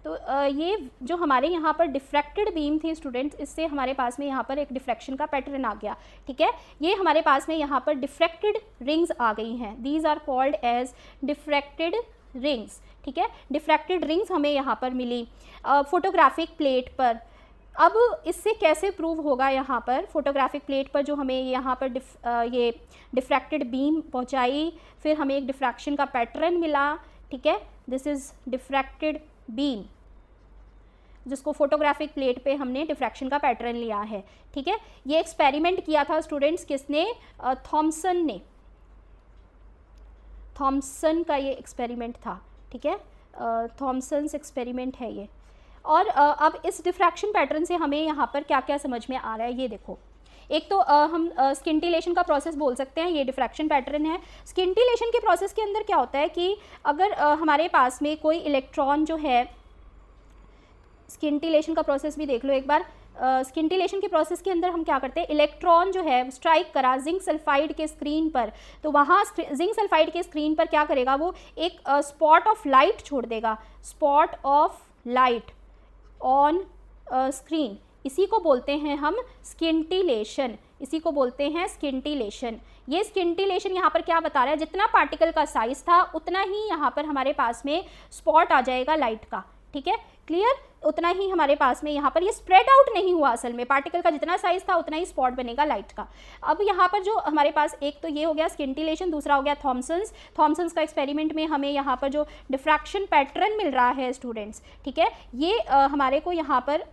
तो ये जो हमारे यहाँ पर डिफ्रैक्टेड बीम थी स्टूडेंट्स, इससे हमारे पास में यहाँ पर एक डिफ्रैक्शन का पैटर्न आ गया, ठीक है। ये हमारे पास में यहाँ पर डिफ्रैक्टेड रिंग्स आ गई हैं, these are called as diffracted rings, ठीक है। डिफ्रैक्टेड रिंग्स हमें यहाँ पर मिली फोटोग्राफिक प्लेट पर। अब इससे कैसे प्रूव होगा, यहाँ पर फोटोग्राफिक प्लेट पर जो हमें यहाँ पर ये डिफ्रैक्टेड बीम पहुँचाई, फिर हमें एक डिफ्रैक्शन का पैटर्न मिला, ठीक है, दिस इज़ डिफ्रैक्टेड बीम, जिसको फोटोग्राफिक प्लेट पे हमने डिफ्रैक्शन का पैटर्न लिया है, ठीक है। ये एक्सपेरिमेंट किया था स्टूडेंट्स किसने, थॉमसन ने, थॉमसन का ये एक्सपेरिमेंट था, ठीक है, थॉमसन्स एक्सपेरिमेंट है ये। और अब इस डिफ्रैक्शन पैटर्न से हमें यहाँ पर क्या क्या समझ में आ रहा है, ये देखो। एक तो हम स्किंटिलेशन का प्रोसेस बोल सकते हैं, ये डिफ्रैक्शन पैटर्न है। स्किंटिलेशन के प्रोसेस के अंदर क्या होता है कि अगर हमारे पास में कोई इलेक्ट्रॉन जो है, स्किंटिलेशन का प्रोसेस भी देख लो एक बार। स्किंटिलेशन के प्रोसेस के अंदर हम क्या करते हैं, इलेक्ट्रॉन जो है स्ट्राइक करा जिंक सल्फाइड के स्क्रीन पर, तो वहाँ जिंक सल्फाइड के स्क्रीन पर क्या करेगा, वो एक स्पॉट ऑफ लाइट छोड़ देगा, spot of light on screen, इसी को बोलते हैं हम स्किंटिलेशन, इसी को बोलते हैं स्किंटिलेशन। ये स्किंटिलेशन यहाँ पर क्या बता रहा है, जितना पार्टिकल का साइज था उतना ही यहाँ पर हमारे पास में स्पॉट आ जाएगा लाइट का, ठीक है, क्लियर, उतना ही हमारे पास में यहाँ पर ये स्प्रेड आउट नहीं हुआ, असल में पार्टिकल का जितना साइज था उतना ही स्पॉट बनेगा लाइट का। अब यहाँ पर जो हमारे पास एक तो ये हो गया स्किंटिलेशन, दूसरा हो गया थॉमसन्स का एक्सपेरिमेंट में हमें यहाँ पर जो डिफ्रैक्शन पैटर्न मिल रहा है स्टूडेंट्स, ठीक है, ये हमारे को यहाँ पर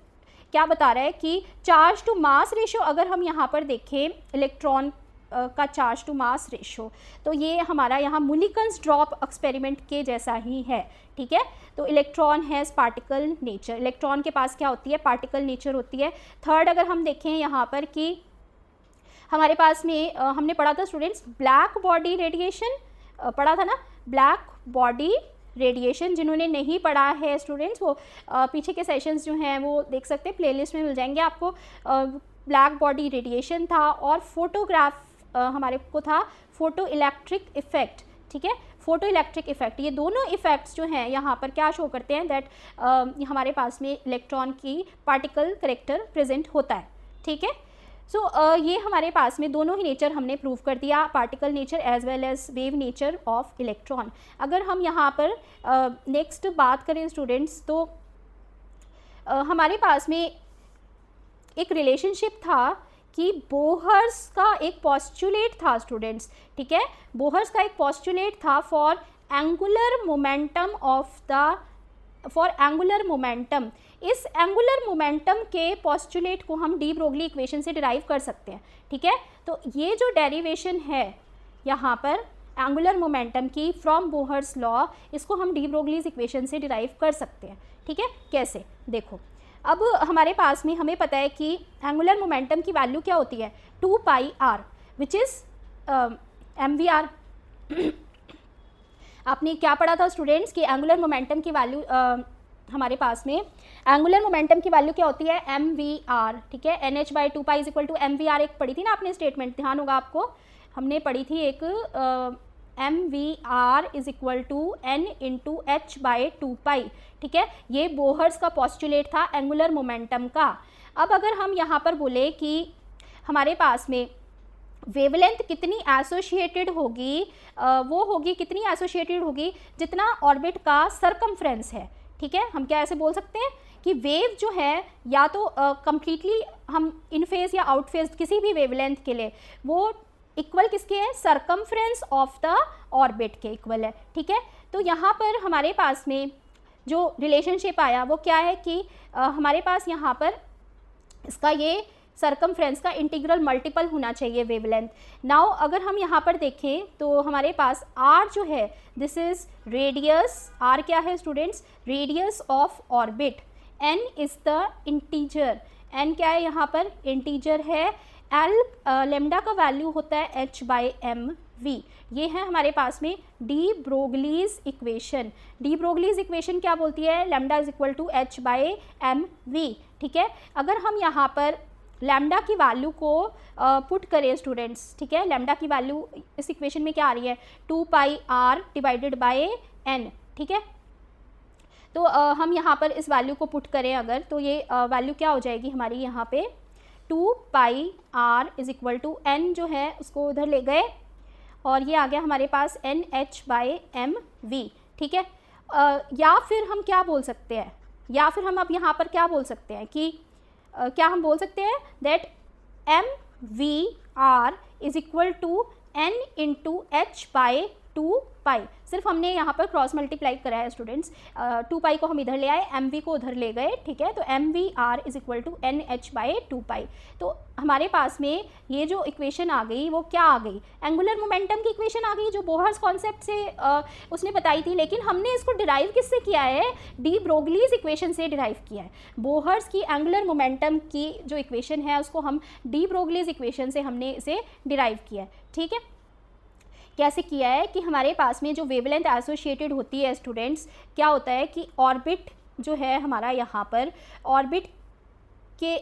क्या बता रहा है कि चार्ज टू मास रेशियो, अगर हम यहाँ पर देखें इलेक्ट्रॉन का चार्ज टू मास रेशियो, तो ये हमारा यहाँ मुलिकन्स ड्रॉप एक्सपेरिमेंट के जैसा ही है, ठीक है। तो electron has particle nature, electron के पास क्या होती है, पार्टिकल नेचर होती है। थर्ड अगर हम देखें यहाँ पर कि हमारे पास में हमने पढ़ा था स्टूडेंट्स ब्लैक बॉडी रेडिएशन, पढ़ा था ना, ब्लैक बॉडी रेडिएशन। जिन्होंने नहीं पढ़ा है स्टूडेंट्स वो पीछे के सेशंस जो हैं वो देख सकते हैं, प्लेलिस्ट में मिल जाएंगे आपको। ब्लैक बॉडी रेडिएशन था, और फोटोग्राफ हमारे को था फोटो इलेक्ट्रिक इफेक्ट, ठीक है, फोटो इलेक्ट्रिक इफेक्ट। ये दोनों इफेक्ट्स जो हैं यहाँ पर क्या शो करते हैं, दैट हमारे पास में इलेक्ट्रॉन की पार्टिकल करेक्टर प्रेजेंट होता है, ठीक है। सो ये हमारे पास में दोनों ही नेचर हमने प्रूव कर दिया, particle nature as well as wave nature of electron. अगर हम यहाँ पर नेक्स्ट बात करें स्टूडेंट्स, तो हमारे पास में एक रिलेशनशिप था कि बोहर्स का एक पॉस्टुलेट था स्टूडेंट्स, ठीक है, बोहर्स का एक पॉस्टुलेट था for angular momentum of the, for angular momentum, इस एंगुलर मोमेंटम के पोस्टुलेट को हम डी ब्रोगली इक्वेशन से डिराइव कर सकते हैं, ठीक है। तो ये जो डेरिवेशन है यहाँ पर एंगुलर मोमेंटम की फ्रॉम बोहर्स लॉ, इसको हम डी ब्रोगलीज इक्वेशन से डिराइव कर सकते हैं, ठीक है। कैसे, देखो अब हमारे पास में हमें पता है कि एंगुलर मोमेंटम की वैल्यू क्या होती है 2 पाई आर विच इज़ mvr। आपने क्या पढ़ा था स्टूडेंट्स कि एंगुलर मोमेंटम की वैल्यू हमारे पास में एंगुलर मोमेंटम की वैल्यू क्या होती है mvr, ठीक है। nh/2 pi is equal to mvr, एक पढ़ी थी ना आपने स्टेटमेंट, ध्यान होगा आपको, हमने पढ़ी थी एक mvr is equal to n into h/2 pi, ठीक है। ये बोहर्स का पोस्टुलेट था एंगुलर मोमेंटम का। अब अगर हम यहाँ पर बोले कि हमारे पास में वेवलेंथ कितनी एसोशिएटेड होगी, वो होगी कितनी एसोशिएटेड होगी जितना ऑर्बिट का सरकमफ्रेंस है, ठीक है। हम क्या ऐसे बोल सकते हैं कि वेव जो है या तो कंप्लीटली हम इन फेज या आउट फेज किसी भी वेवलेंथ के लिए वो इक्वल किसके है, सरकमफ्रेंस ऑफ द ऑर्बिट के इक्वल है, ठीक है। तो यहाँ पर हमारे पास में जो रिलेशनशिप आया वो क्या है कि हमारे पास यहाँ पर इसका ये सरकमफ्रेंस का इंटीग्रल मल्टीपल होना चाहिए वेवलेंथ। नाउ अगर हम यहाँ पर देखें तो हमारे पास r जो है दिस इज रेडियस, r क्या है students, radius of orbit, n is the integer, n क्या है यहाँ पर इंटीजर है, l लेमडा का वैल्यू होता है h/mv। ये है हमारे पास में D Broglie's equation. D Broglie's equation क्या बोलती है, lambda is equal to h/mv, ठीक है। अगर हम यहाँ पर लैम्डा की वैल्यू को पुट करें स्टूडेंट्स, ठीक है, लैम्डा की वैल्यू इस इक्वेशन में क्या आ रही है 2 pi r divided by n, ठीक है। तो हम यहाँ पर इस वैल्यू को पुट करें अगर, तो ये वैल्यू क्या हो जाएगी हमारी यहाँ पे 2 pi r is equal to n जो है उसको उधर ले गए और ये आ गया हमारे पास nh/mv, ठीक है। या फिर हम क्या बोल सकते हैं, या फिर हम अब यहाँ पर क्या बोल सकते हैं कि क्या हम बोल सकते हैं that mvr is equal to n into h/2 pi. सिर्फ हमने यहाँ पर क्रॉस मल्टीप्लाई करा है स्टूडेंट्स, 2 पाई को हम इधर ले आए, mv को उधर ले गए, ठीक है। तो mvr is equal to nh/2 pi. तो हमारे पास में ये जो इक्वेशन आ गई वो क्या आ गई, एंगुलर मोमेंटम की इक्वेशन आ गई जो बोहर्स कॉन्सेप्ट से उसने बताई थी, लेकिन हमने इसको डिराइव किससे किया है, डी ब्रोगलीज इक्वेशन से डिराइव किया है। बोहर्स की एंगुलर मोमेंटम की जो इक्वेशन है उसको हम डी ब्रोगलीज इक्वेशन से हमने इसे डिराइव किया है, ठीक है। कैसे किया है कि हमारे पास में जो वेवलेंथ एसोसिएटेड होती है स्टूडेंट्स, क्या होता है कि ऑर्बिट जो है हमारा यहाँ पर ऑर्बिट के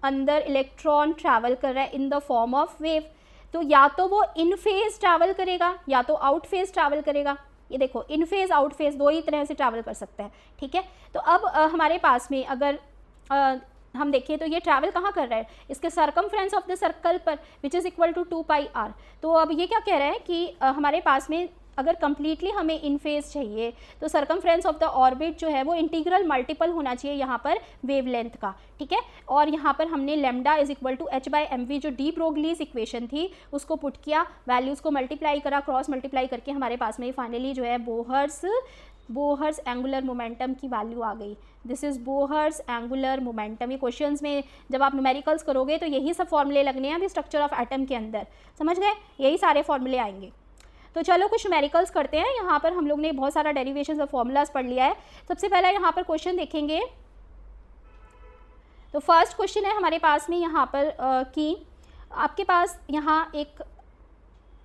अंदर इलेक्ट्रॉन ट्रैवल कर रहा है in the form of wave, तो या तो वो इन फेज ट्रैवल करेगा या तो आउट फेज ट्रैवल करेगा। ये देखो इन फेज आउट फेज दो ही तरह से ट्रैवल कर सकता है, ठीक है। तो अब हमारे पास में अगर हम देखें तो ये ट्रैवल कहाँ कर रहा है, इसके सरकमफ्रेंस ऑफ द सर्कल पर which is equal to 2 pi r। तो अब ये क्या कह रहा है कि हमारे पास में अगर कम्प्लीटली हमें इन फेज चाहिए तो सरकमफ्रेंस ऑफ द ऑर्बिट जो है वो इंटीग्रल मल्टीपल होना चाहिए यहाँ पर वेवलेंथ का, ठीक है। और यहाँ पर हमने lambda is equal to h/mv जो डी ब्रोगलीज इक्वेशन थी उसको पुट किया, वैल्यूज़ को मल्टीप्लाई करा, क्रॉस मल्टीप्लाई करके हमारे पास में फाइनली जो है बोहर्स एंगुलर मोमेंटम की वैल्यू आ गई। This is Bohr's angular momentum. ये क्वेश्चंस में जब आप न्यूमेरिकल्स करोगे तो यही सब फॉर्मूले लगने हैं अभी स्ट्रक्चर ऑफ एटम के अंदर, समझ गए, यही सारे फॉर्मूले आएंगे। तो चलो कुछ न्यूमेरिकल्स करते हैं। यहाँ पर हम लोग ने बहुत सारा डेरिवेशंस और फॉर्मूलाज पढ़ लिया है। सबसे पहला यहाँ पर क्वेश्चन देखेंगे, तो फर्स्ट क्वेश्चन है हमारे पास में यहाँ पर कि आपके पास यहाँ एक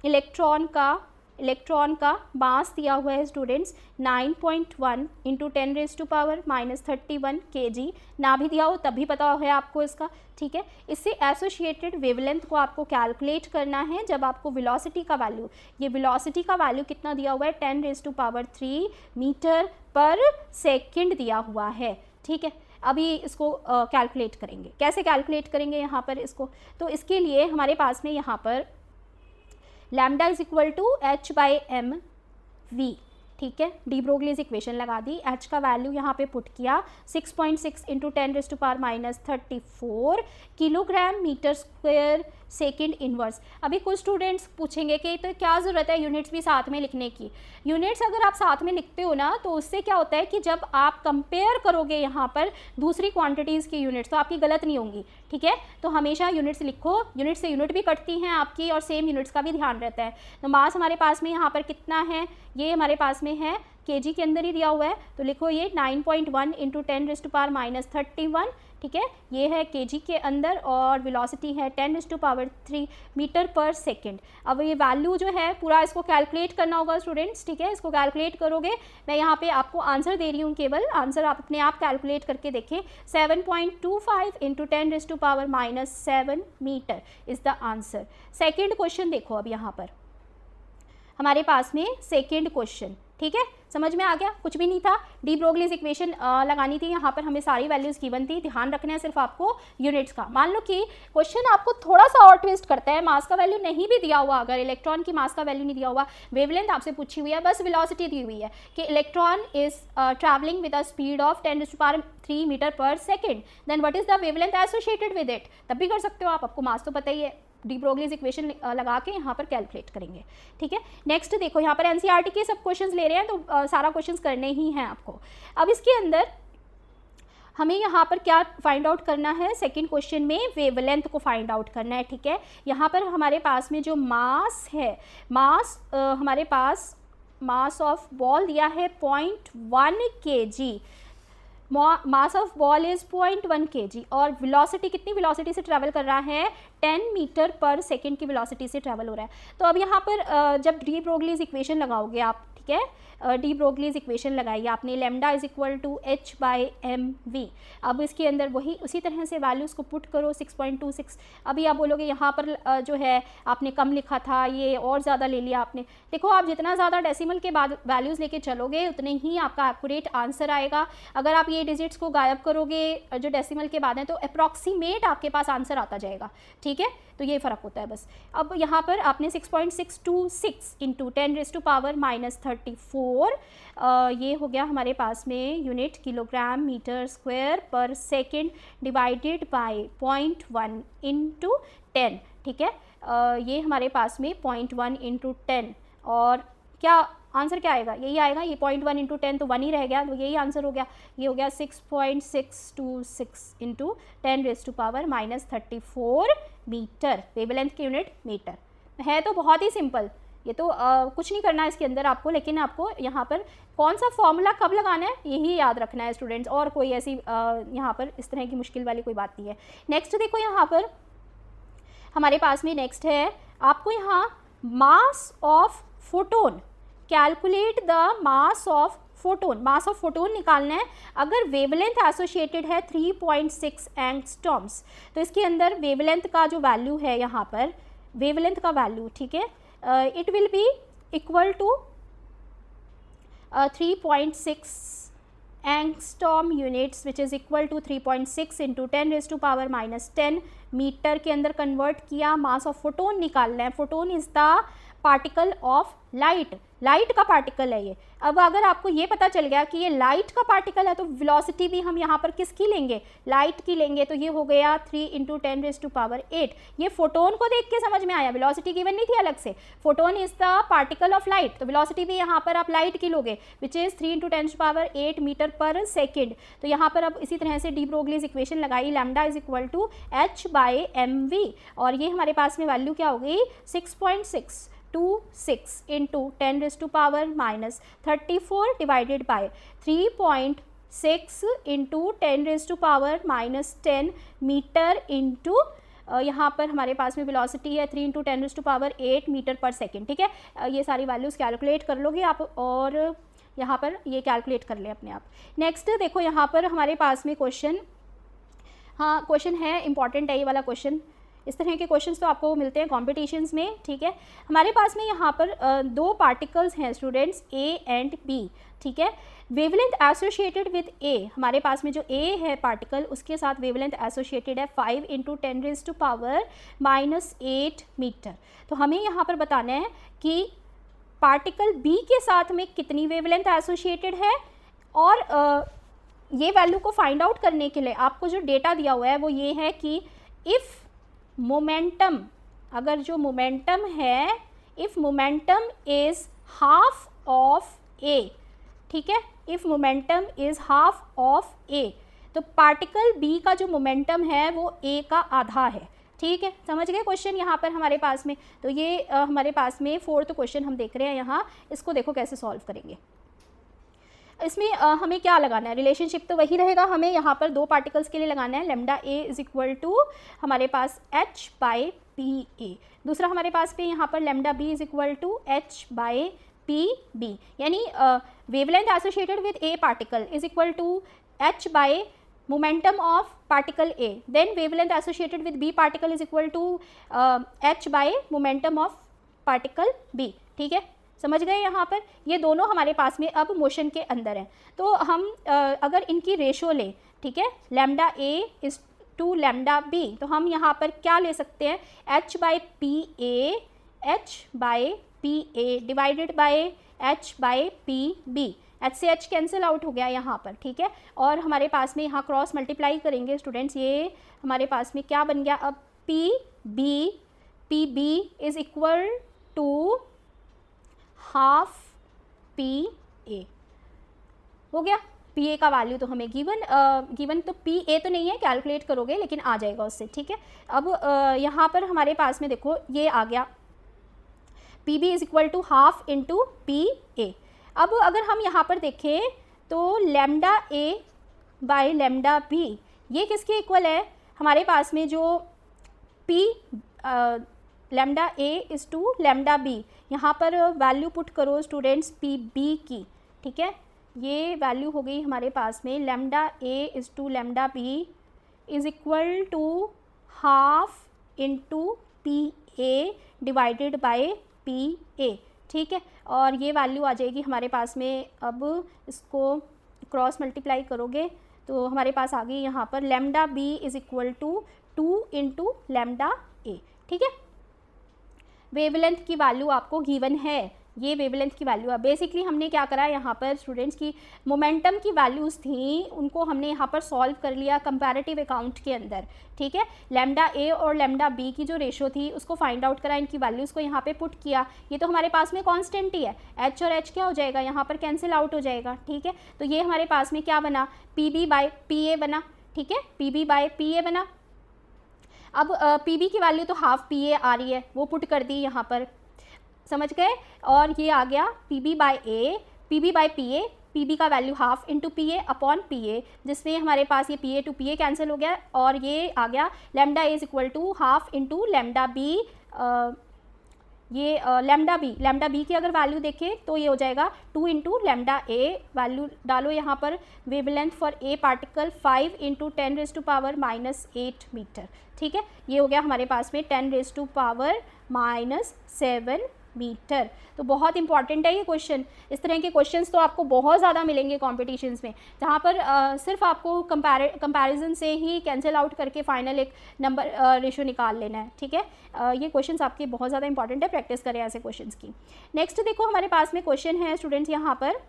इलेक्ट्रॉन का मास दिया हुआ है स्टूडेंट्स 9.1 इंटू 10⁻⁻31 kg, ना भी दिया हो तब भी पता है आपको इसका, ठीक है। इससे एसोसिएटेड वेवलेंथ को आपको कैलकुलेट करना है जब आपको वेलोसिटी का वैल्यू, ये वेलोसिटी का वैल्यू कितना दिया हुआ है 10⁻³ मीटर पर सेकेंड दिया हुआ है, ठीक है। अभी इसको कैलकुलेट करेंगे, कैसे कैलकुलेट करेंगे यहाँ पर इसको, तो इसके लिए हमारे पास में यहाँ पर lambda is equal to h/mv, ठीक है, डी ब्रोगलीज इक्वेशन लगा दी, h का वैल्यू यहाँ पे पुट किया 6.6 into 10⁻⁻34 kilogram metre square second inverse. अभी कुछ स्टूडेंट्स पूछेंगे कि तो क्या ज़रूरत है यूनिट्स भी साथ में लिखने की। यूनिट्स अगर आप साथ में लिखते हो ना तो उससे क्या होता है कि जब आप कंपेयर करोगे यहाँ पर दूसरी क्वांटिटीज़ की यूनिट्स तो आपकी गलत नहीं होंगी, ठीक है। तो हमेशा यूनिट्स लिखो, यूनिट से यूनिट भी कटती हैं आपकी और सेम यूनिट्स का भी ध्यान रहता है। तो मास हमारे पास में यहाँ पर कितना है, ये हमारे पास में है केजी के अंदर ही दिया हुआ है, तो लिखो ये 9.1 इंटू 10⁻31, ठीक है, ये है केजी के अंदर और वेलोसिटी है 10⁻3 मीटर पर सेकेंड। अब ये वैल्यू जो है पूरा इसको कैलकुलेट करना होगा स्टूडेंट्स, ठीक है, इसको कैलकुलेट करोगे। मैं यहाँ पे आपको आंसर दे रही हूँ, केवल आंसर आप अपने आप कैलकुलेट करके देखें। 7.25 into 10⁻7 metre is the answer. Second question देखो, अब यहाँ पर हमारे पास में सेकेंड क्वेश्चन, ठीक है, समझ में आ गया, कुछ भी नहीं था, डी ब्रोगलीज इक्वेशन लगानी थी, यहाँ पर हमें सारी वैल्यूज़ गिवन थी, ध्यान रखना है सिर्फ आपको यूनिट्स का। मान लो कि क्वेश्चन आपको थोड़ा सा और ट्विस्ट करता है, मास का वैल्यू नहीं भी दिया हुआ, अगर इलेक्ट्रॉन की मास का वैल्यू नहीं दिया हुआ, वेवलेंथ आपसे पूछी हुई है, बस वेलोसिटी दी हुई है कि electron is travelling with a speed of 10⁻3 metre per second, then what is the wavelength associated with it, तब भी कर सकते हो आप, आपको मास तो पता ही है, डी ब्रोगलीज इक्वेशन लगा के यहाँ पर कैलकुलेट करेंगे, ठीक है। नेक्स्ट देखो, यहाँ पर एनसीईआरटी के सब क्वेश्चंस ले रहे हैं तो सारा क्वेश्चंस करने ही हैं आपको। अब इसके अंदर हमें यहाँ पर क्या फाइंड आउट करना है, सेकंड क्वेश्चन में वेवलेंथ को फाइंड आउट करना है, ठीक है। यहाँ पर हमारे पास में जो मास है, मास हमारे पास मास ऑफ बॉल दिया है 0.1 kg, mass of ball is 0.1 kg और वेलोसिटी कितनी वेलोसिटी से ट्रैवल कर रहा है, 10 मीटर पर सेकेंड की वेलोसिटी से ट्रैवल हो रहा है। तो अब यहाँ पर जब डी ब्रोगलीज इक्वेशन लगाओगे आप, ठीक है, डी ब्रोगलीज इक्वेशन लगाई आपने, lambda is equal to h/mv। अब इसके अंदर वही उसी तरह से वैल्यूज़ को पुट करो 6.26। अभी आप बोलोगे यहाँ पर जो है आपने कम लिखा था, ये और ज़्यादा ले लिया आपने। देखो, आप जितना ज़्यादा डेसिमल के बाद वैल्यूज़ लेके चलोगे उतने ही आपका एक्यूरेट आंसर आएगा। अगर आप ये डिजिट्स को गायब करोगे जो डेसिमल के बाद हैं तो अप्रॉक्सीमेट आपके पास आंसर आता जाएगा, ठीक है, तो ये फ़र्क होता है बस। अब यहाँ पर आपने 6.626 इंटू 10⁻34 ये हो गया हमारे पास में unit kilogram metre square per second divided bye 0.1 into 10, ठीक है, ये हमारे पास में 0.1 इंटू 10 और क्या आंसर क्या आएगा, यही आएगा, ये 0.1 इंटू 10 तो 1 ही रह गया, तो यही आंसर हो गया, ये हो गया 6.626 इंटू 10⁻34 मीटर, वेवलेंथ की यूनिट मीटर है। तो बहुत ही सिंपल, ये तो कुछ नहीं करना है इसके अंदर आपको, लेकिन आपको यहाँ पर कौन सा फॉर्मूला कब लगाना है यही याद रखना है स्टूडेंट्स, और कोई ऐसी यहाँ पर इस तरह की मुश्किल वाली कोई बात नहीं है। नेक्स्ट देखो, यहाँ पर हमारे पास में नेक्स्ट है आपको यहाँ मास of photon, calculate the mass of photon, mass of photon निकालना है। अगर वेवलेंथ एसोसिएटेड है 3.6 एंगस्ट्रॉम्स, तो इसके अंदर वेवलेंथ का जो वैल्यू है यहाँ पर, वेवलेंथ का वैल्यू, ठीक है, it will be equal to 3.6 angstrom units which is equal to 3.6 into 10⁻⁻10 metre के अंदर कन्वर्ट किया। मास ऑफ फोटोन निकालना है, photon is the particle of light, light का पार्टिकल है ये। अब अगर आपको ये पता चल गया कि ये लाइट का पार्टिकल है तो वेलोसिटी भी हम यहाँ पर किसकी लेंगे, लाइट की लेंगे, तो ये हो गया 3 इंटू 10⁸8। ये फोटोन को देख के समझ में आया, वेलोसिटी गिवन नहीं थी अलग से, photon is the particle of light, तो वेलोसिटी भी यहाँ पर आप लाइट की लोगे which is 3 into 10⁸8 metre per second. तो यहाँ पर अब इसी तरह से डी ब्रोगलीज इक्वेशन लगाई, lambda is equal to h/mv और ये हमारे पास में वैल्यू क्या हो गई 6.626 into 10⁻34 divided by 3.6 into 10⁻10 metre into यहाँ पर हमारे पास में वेलोसिटी है 3 इंटू 10⁸8 मीटर पर सेकेंड, ठीक है। ये सारी वैल्यूज़ कैलकुलेट कर लोगे आप और यहाँ पर ये कैलकुलेट कर लें अपने आप। नेक्स्ट देखो, यहाँ पर हमारे पास में क्वेश्चन, हाँ क्वेश्चन है, इंपॉर्टेंट है ये वाला क्वेश्चन, इस तरह के क्वेश्चंस तो आपको मिलते हैं कॉम्पिटिशन्स में, ठीक है। हमारे पास में यहाँ पर दो पार्टिकल्स हैं स्टूडेंट्स, ए एंड बी, ठीक है। वेवलेंथ एसोसिएटेड विद ए, हमारे पास में जो ए है पार्टिकल उसके साथ वेवलेंथ एसोसिएटेड है 5 इंटू 10⁻⁻8 मीटर। तो हमें यहाँ पर बताना है कि पार्टिकल बी के साथ में कितनी वेवलेंथ एसोसिएटेड है, और ये वैल्यू को फाइंड आउट करने के लिए आपको जो डेटा दिया हुआ है वो ये है कि इफ़ मोमेंटम, अगर जो मोमेंटम है, if momentum is half of A, ठीक है, if momentum is half of A, तो पार्टिकल बी का जो मोमेंटम है वो ए का आधा है, ठीक है। समझ गए क्वेश्चन यहाँ पर हमारे पास में। तो ये हमारे पास में 4th क्वेश्चन हम देख रहे हैं यहाँ, इसको देखो कैसे सॉल्व करेंगे। इसमें हमें क्या लगाना है, रिलेशनशिप तो वही रहेगा, हमें यहाँ पर दो पार्टिकल्स के लिए लगाना है, lambda A is equal to हमारे पास एच बाई पी ए, दूसरा हमारे पास पे यहाँ पर lambda B is equal to H by P B, यानी wavelength associated with a particle is equal to H by momentum of particle A, then wavelength associated with B particle is equal to h by momentum of particle B, ठीक है। समझ गए यहाँ पर, ये दोनों हमारे पास में अब मोशन के अंदर हैं। तो हम अगर इनकी रेशो लें, ठीक है, lambda A is to lambda B, तो हम यहाँ पर क्या ले सकते हैं, h by P A, h by P A divided by h by P B, H से एच कैंसिल आउट हो गया यहाँ पर, ठीक है। और हमारे पास में यहाँ क्रॉस मल्टीप्लाई करेंगे स्टूडेंट्स, ये हमारे पास में क्या बन गया अब, P B is equal to half P A हो गया। पी ए का वैल्यू तो हमें गिवन तो पी ए तो नहीं है, कैलकुलेट करोगे लेकिन आ जाएगा उससे, ठीक है। अब यहाँ पर हमारे पास में देखो ये आ गया, P B is equal to half into P A. अब अगर हम यहाँ पर देखें तो lambda A by lambda B ये किसके इक्वल है, हमारे पास में जो P lambda A is to lambda B, यहाँ पर वैल्यू पुट करो स्टूडेंट्स पी बी की, ठीक है। ये वैल्यू हो गई हमारे पास में lambda A is to lambda B is equal to half into P A divided by P A, ठीक है। और ये वैल्यू आ जाएगी हमारे पास में, अब इसको क्रॉस मल्टीप्लाई करोगे तो हमारे पास आ गई यहाँ पर lambda B is equal to 2 into lambda A, ठीक है। वेवलेंथ की वैल्यू आपको गिवन है, ये वेवलेंथ की वैल्यू है। बेसिकली हमने क्या करा यहाँ पर स्टूडेंट्स की मोमेंटम की वैल्यूज़ थी उनको हमने यहाँ पर सॉल्व कर लिया कंपैरेटिव अकाउंट के अंदर, ठीक है। लैम्डा ए और लैम्डा बी की जो रेशो थी उसको फाइंड आउट करा, इनकी वैल्यूज़ को यहाँ पे पुट किया। ये तो हमारे पास में कांस्टेंट ही है, एच और एच क्या हो जाएगा यहाँ पर कैंसिल आउट हो जाएगा, ठीक है। तो ये हमारे पास में क्या बना, P B by P A बना, ठीक है, P B by P A बना। अब पी बी की वैल्यू तो हाफ पी ए आ रही है, वो पुट कर दी यहाँ पर, समझ गए। और ये आ गया P B by A, P B by P A, P B का value half into P A upon P A, जिसमें हमारे पास ये P A to P A cancel हो गया। और ये आ गया lambda A is equal to half into lambda B, ये लैम्डा बी की अगर वैल्यू देखें तो ये हो जाएगा 2 इंटू लैम्डा ए, वैल्यू डालो यहाँ पर, wavelength for a particle 5 into 10⁻⁻8 metre, ठीक है। ये हो गया हमारे पास में 10⁻⁻7 मीटर। तो बहुत इंपॉर्टेंट है ये क्वेश्चन। इस तरह के क्वेश्चंस तो आपको बहुत ज़्यादा मिलेंगे कॉम्पिटिशन्स में, जहाँ पर सिर्फ आपको कंपैरिजन से ही कैंसिल आउट करके फाइनल एक नंबर रेशो निकाल लेना है, ठीक है। ये क्वेश्चंस आपके बहुत ज़्यादा इंपॉर्टेंट है, प्रैक्टिस करें ऐसे क्वेश्चंस की। नेक्स्ट देखो हमारे पास में क्वेश्चन है स्टूडेंट्स यहाँ पर,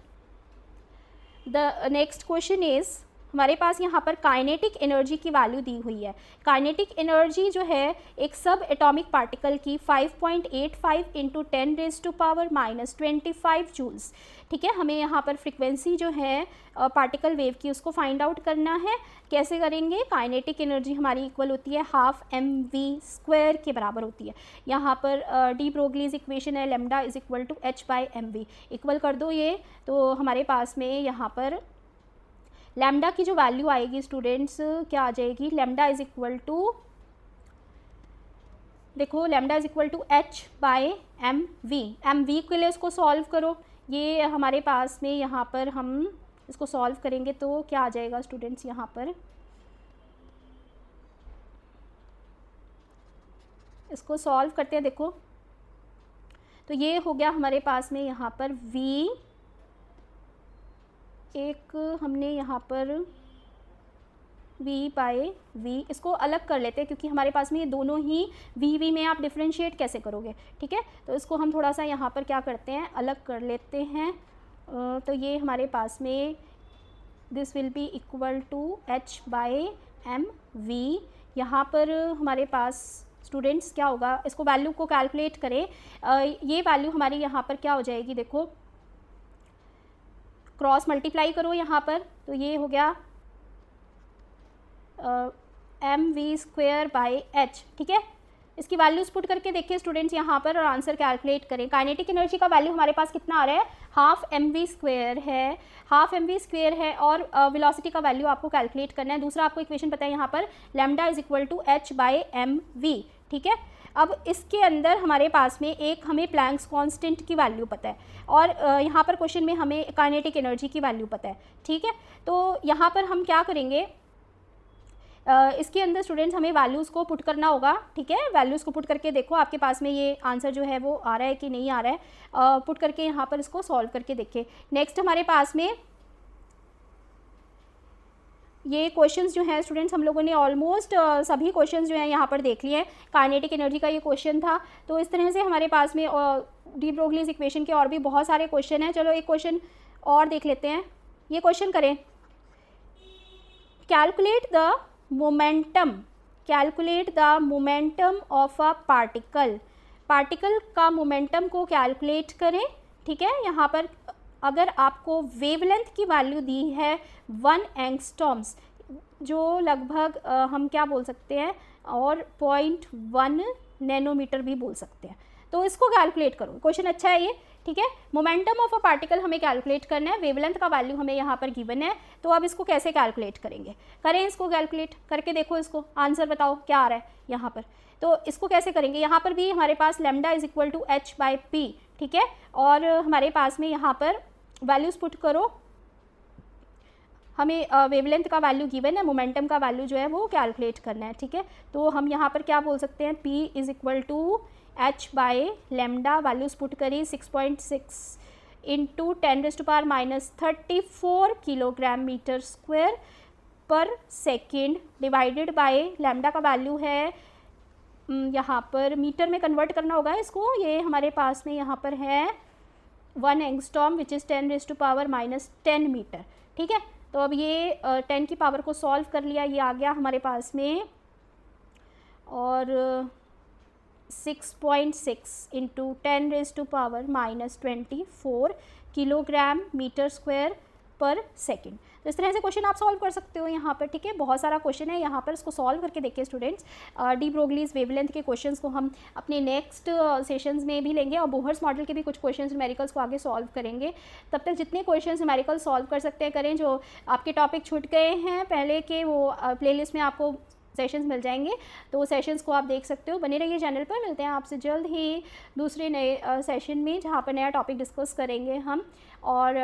द नेक्स्ट क्वेश्चन इज़ हमारे पास यहाँ पर काइनेटिक एनर्जी की वैल्यू दी हुई है। काइनेटिक एनर्जी जो है एक सब एटॉमिक पार्टिकल की 5.85 इंटू 10⁻⁻25 जूल्स, ठीक है। हमें यहाँ पर फ्रीक्वेंसी जो है पार्टिकल वेव की उसको फाइंड आउट करना है। कैसे करेंगे, काइनेटिक एनर्जी हमारी इक्वल होती है हाफ mv² के बराबर होती है। यहाँ पर डी ब्रोगलीज इक्वेशन है, lambda is equal to h by mv, equal कर दो ये, तो हमारे पास में यहाँ पर लैम्डा की जो वैल्यू आएगी स्टूडेंट्स क्या आ जाएगी, लैम्डा इज इक्वल टू, देखो lambda is equal to h by mv के लिए इसको सॉल्व करो। ये हमारे पास में यहाँ पर हम इसको सॉल्व करेंगे तो क्या आ जाएगा स्टूडेंट्स, यहाँ पर इसको सॉल्व करते हैं, देखो तो ये हो गया हमारे पास में यहाँ पर v, एक हमने यहाँ पर v/v, इसको अलग कर लेते हैं क्योंकि हमारे पास में ये दोनों ही v में आप डिफ्रेंशिएट कैसे करोगे, ठीक है। तो इसको हम थोड़ा सा यहाँ पर क्या करते हैं, अलग कर लेते हैं। तो ये हमारे पास में this will be equal to h/mv। यहाँ पर हमारे पास स्टूडेंट्स क्या होगा, इसको वैल्यू को कैलकुलेट करें। ये वैल्यू हमारी यहाँ पर क्या हो जाएगी, देखो क्रॉस मल्टीप्लाई करो यहाँ पर, तो ये हो गया mv²/h, ठीक है। इसकी वैल्यूज पुट करके देखिए स्टूडेंट्स यहाँ पर और आंसर कैलकुलेट करें। काइनेटिक एनर्जी का वैल्यू हमारे पास कितना आ रहा है, हाफ mv² है और वेलोसिटी का वैल्यू आपको कैलकुलेट करना है। दूसरा आपको इक्वेशन पता है यहाँ पर lambda is equal to h/mv, ठीक है। अब इसके अंदर हमारे पास में एक हमें प्लैंक्स कांस्टेंट की वैल्यू पता है और यहाँ पर क्वेश्चन में हमें काइनेटिक एनर्जी की वैल्यू पता है, ठीक है। तो यहाँ पर हम क्या करेंगे, इसके अंदर स्टूडेंट्स हमें वैल्यूज़ को पुट करना होगा, ठीक है। वैल्यूज़ को पुट करके देखो आपके पास में ये आंसर जो है वो आ रहा है कि नहीं आ रहा है, पुट करके यहाँ पर इसको सॉल्व करके देखिए। नेक्स्ट हमारे पास में ये क्वेश्चंस जो हैं स्टूडेंट्स हम लोगों ने ऑलमोस्ट सभी क्वेश्चंस जो हैं यहाँ पर देख लिए हैं। काइनेटिक एनर्जी का ये क्वेश्चन था, तो इस तरह से हमारे पास में डी ब्रोगलीज इक्वेशन के और भी बहुत सारे क्वेश्चन हैं। चलो एक क्वेश्चन और देख लेते हैं। ये क्वेश्चन करें, calculate the momentum of a particle का मोमेंटम को कैलकुलेट करें, ठीक है। यहाँ पर अगर आपको वेवलेंथ की वैल्यू दी है 1 एंगस्ट्रॉम्स, जो लगभग हम क्या बोल सकते हैं, और 0.1 नैनोमीटर भी बोल सकते हैं, तो इसको कैलकुलेट करो। क्वेश्चन अच्छा है ये, ठीक है। मोमेंटम ऑफ अ पार्टिकल हमें कैलकुलेट करना है, वेवलेंथ का वैल्यू हमें यहाँ पर गिवन है, तो अब इसको कैसे कैलकुलेट करेंगे, करें इसको कैलकुलेट करके देखो, इसको आंसर बताओ क्या आ रहा है यहाँ पर। तो इसको कैसे करेंगे, यहाँ पर भी हमारे पास lambda is equal to h/p, ठीक है। और हमारे पास में यहाँ पर वैल्यूज पुट करो, हमें वेवलेंथ का वैल्यू गिवन है, मोमेंटम का वैल्यू जो है वो कैलकुलेट करना है, ठीक है। तो हम यहाँ पर क्या बोल सकते हैं, p इज इक्वल टू h/लैम्डा, वैल्यूज पुट करी 6.6 into 10⁻⁻34 kilogram metre square per second divided by lambda का वैल्यू है, यहाँ पर मीटर में कन्वर्ट करना होगा इसको। ये हमारे पास में यहाँ पर है 1 एंगस्ट्रॉम विच इज़ 10⁻⁻10 मीटर, ठीक है। तो अब ये 10 की पावर को सॉल्व कर लिया, ये आ गया हमारे पास में, और 6.6 into 10⁻⁻24 kilogram metre square per second. तो इस तरह से क्वेश्चन आप सॉल्व कर सकते हो यहाँ पर, ठीक है। बहुत सारा क्वेश्चन है यहाँ पर, इसको सॉल्व करके देखिए स्टूडेंट्स। डी ब्रोगलीज वेवलेंथ के क्वेश्चंस को हम अपने नेक्स्ट सेशंस में भी लेंगे और बोहर्स मॉडल के भी कुछ क्वेश्चंस न्यूमेरिकल्स को आगे सॉल्व करेंगे। तब तक जितने क्वेश्चंस न्यूमेरिकल सॉल्व कर सकते हैं करें, जो आपके टॉपिक छूट गए हैं पहले के, वो प्लेलिस्ट में आपको सेशंस मिल जाएंगे, तो वो सेशंस को आप देख सकते हो। बने रहिए चैनल पर, मिलते हैं आपसे जल्द ही दूसरे नए सेशन में, जहाँ पर नया टॉपिक डिस्कस करेंगे हम। और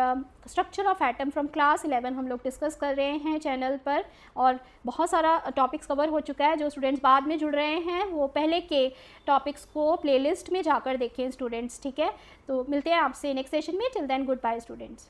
structure of atom from class 11 हम लोग डिस्कस कर रहे हैं चैनल पर, और बहुत सारा टॉपिक्स कवर हो चुका है। जो स्टूडेंट्स बाद में जुड़ रहे हैं वो पहले के टॉपिक्स को प्लेलिस्ट में जाकर देखें स्टूडेंट्स, ठीक है। तो मिलते हैं आपसे नेक्स्ट सेशन में, till then good bye students.